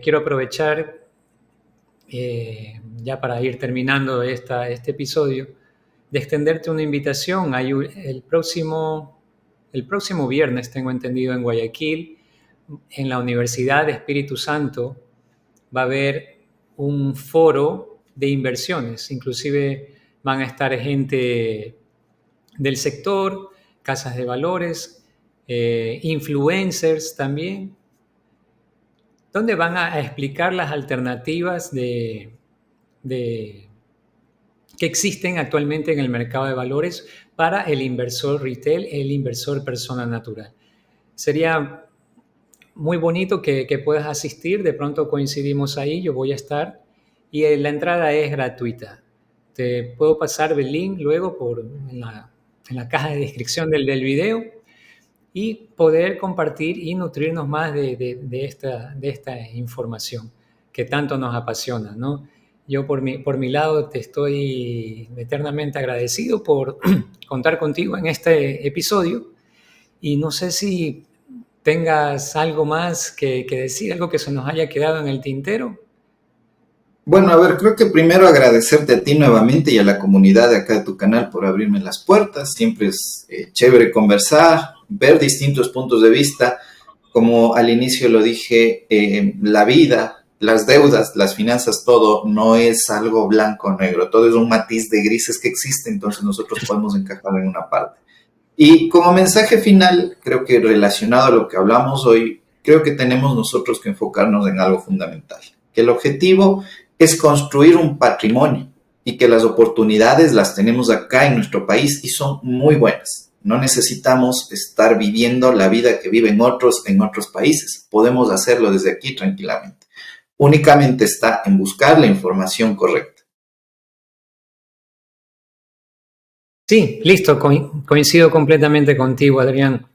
A: quiero aprovechar, ya para ir terminando este episodio, de extenderte una invitación. El próximo viernes, tengo entendido, en Guayaquil, en la Universidad de Espíritu Santo, va a haber un foro de inversiones. Inclusive van a estar gente del sector, casas de valores, influencers también, donde van a explicar las alternativas de- que existen actualmente en el mercado de valores para el inversor retail, el inversor persona natural. Sería muy bonito que puedas asistir, de pronto coincidimos ahí, yo voy a estar y la entrada es gratuita. Te puedo pasar el link luego en la caja de descripción del video y poder compartir y nutrirnos más de esta información que tanto nos apasiona, ¿no? Yo por mi lado te estoy eternamente agradecido por contar contigo en este episodio y no sé si tengas algo más que decir, algo que se nos haya quedado en el tintero.
B: Bueno, a ver, creo que primero agradecerte a ti nuevamente y a la comunidad de acá de tu canal por abrirme las puertas. Siempre es chévere conversar, ver distintos puntos de vista. Como al inicio lo dije, la vida, las deudas, las finanzas, todo no es algo blanco o negro, todo es un matiz de grises que existe, entonces nosotros podemos encajar en una parte. Y como mensaje final, creo que relacionado a lo que hablamos hoy, creo que tenemos nosotros que enfocarnos en algo fundamental, que el objetivo es construir un patrimonio y que las oportunidades las tenemos acá en nuestro país y son muy buenas. No necesitamos estar viviendo la vida que viven otros en otros países. Podemos hacerlo desde aquí tranquilamente. Únicamente está en buscar la información correcta.
A: Sí, listo, coincido completamente contigo, Adrián.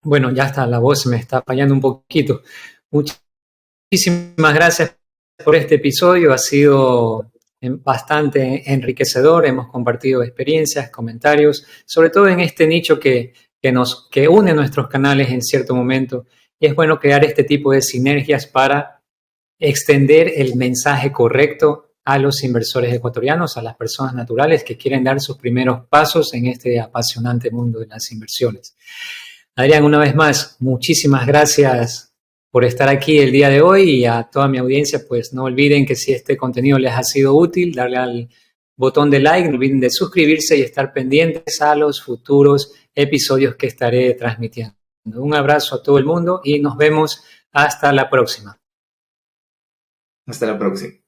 A: Bueno, ya está, la voz me está fallando un poquito. Muchísimas gracias por este episodio, ha sido bastante enriquecedor, hemos compartido experiencias, comentarios, sobre todo en este nicho que une nuestros canales en cierto momento. Y es bueno crear este tipo de sinergias para extender el mensaje correcto a los inversores ecuatorianos, a las personas naturales que quieren dar sus primeros pasos en este apasionante mundo de las inversiones. Adrián, una vez más, muchísimas gracias por estar aquí el día de hoy, y a toda mi audiencia, pues no olviden que si este contenido les ha sido útil, darle al botón de like, no olviden de suscribirse y estar pendientes a los futuros episodios que estaré transmitiendo. Un abrazo a todo el mundo y nos vemos hasta la próxima.
B: Hasta la próxima.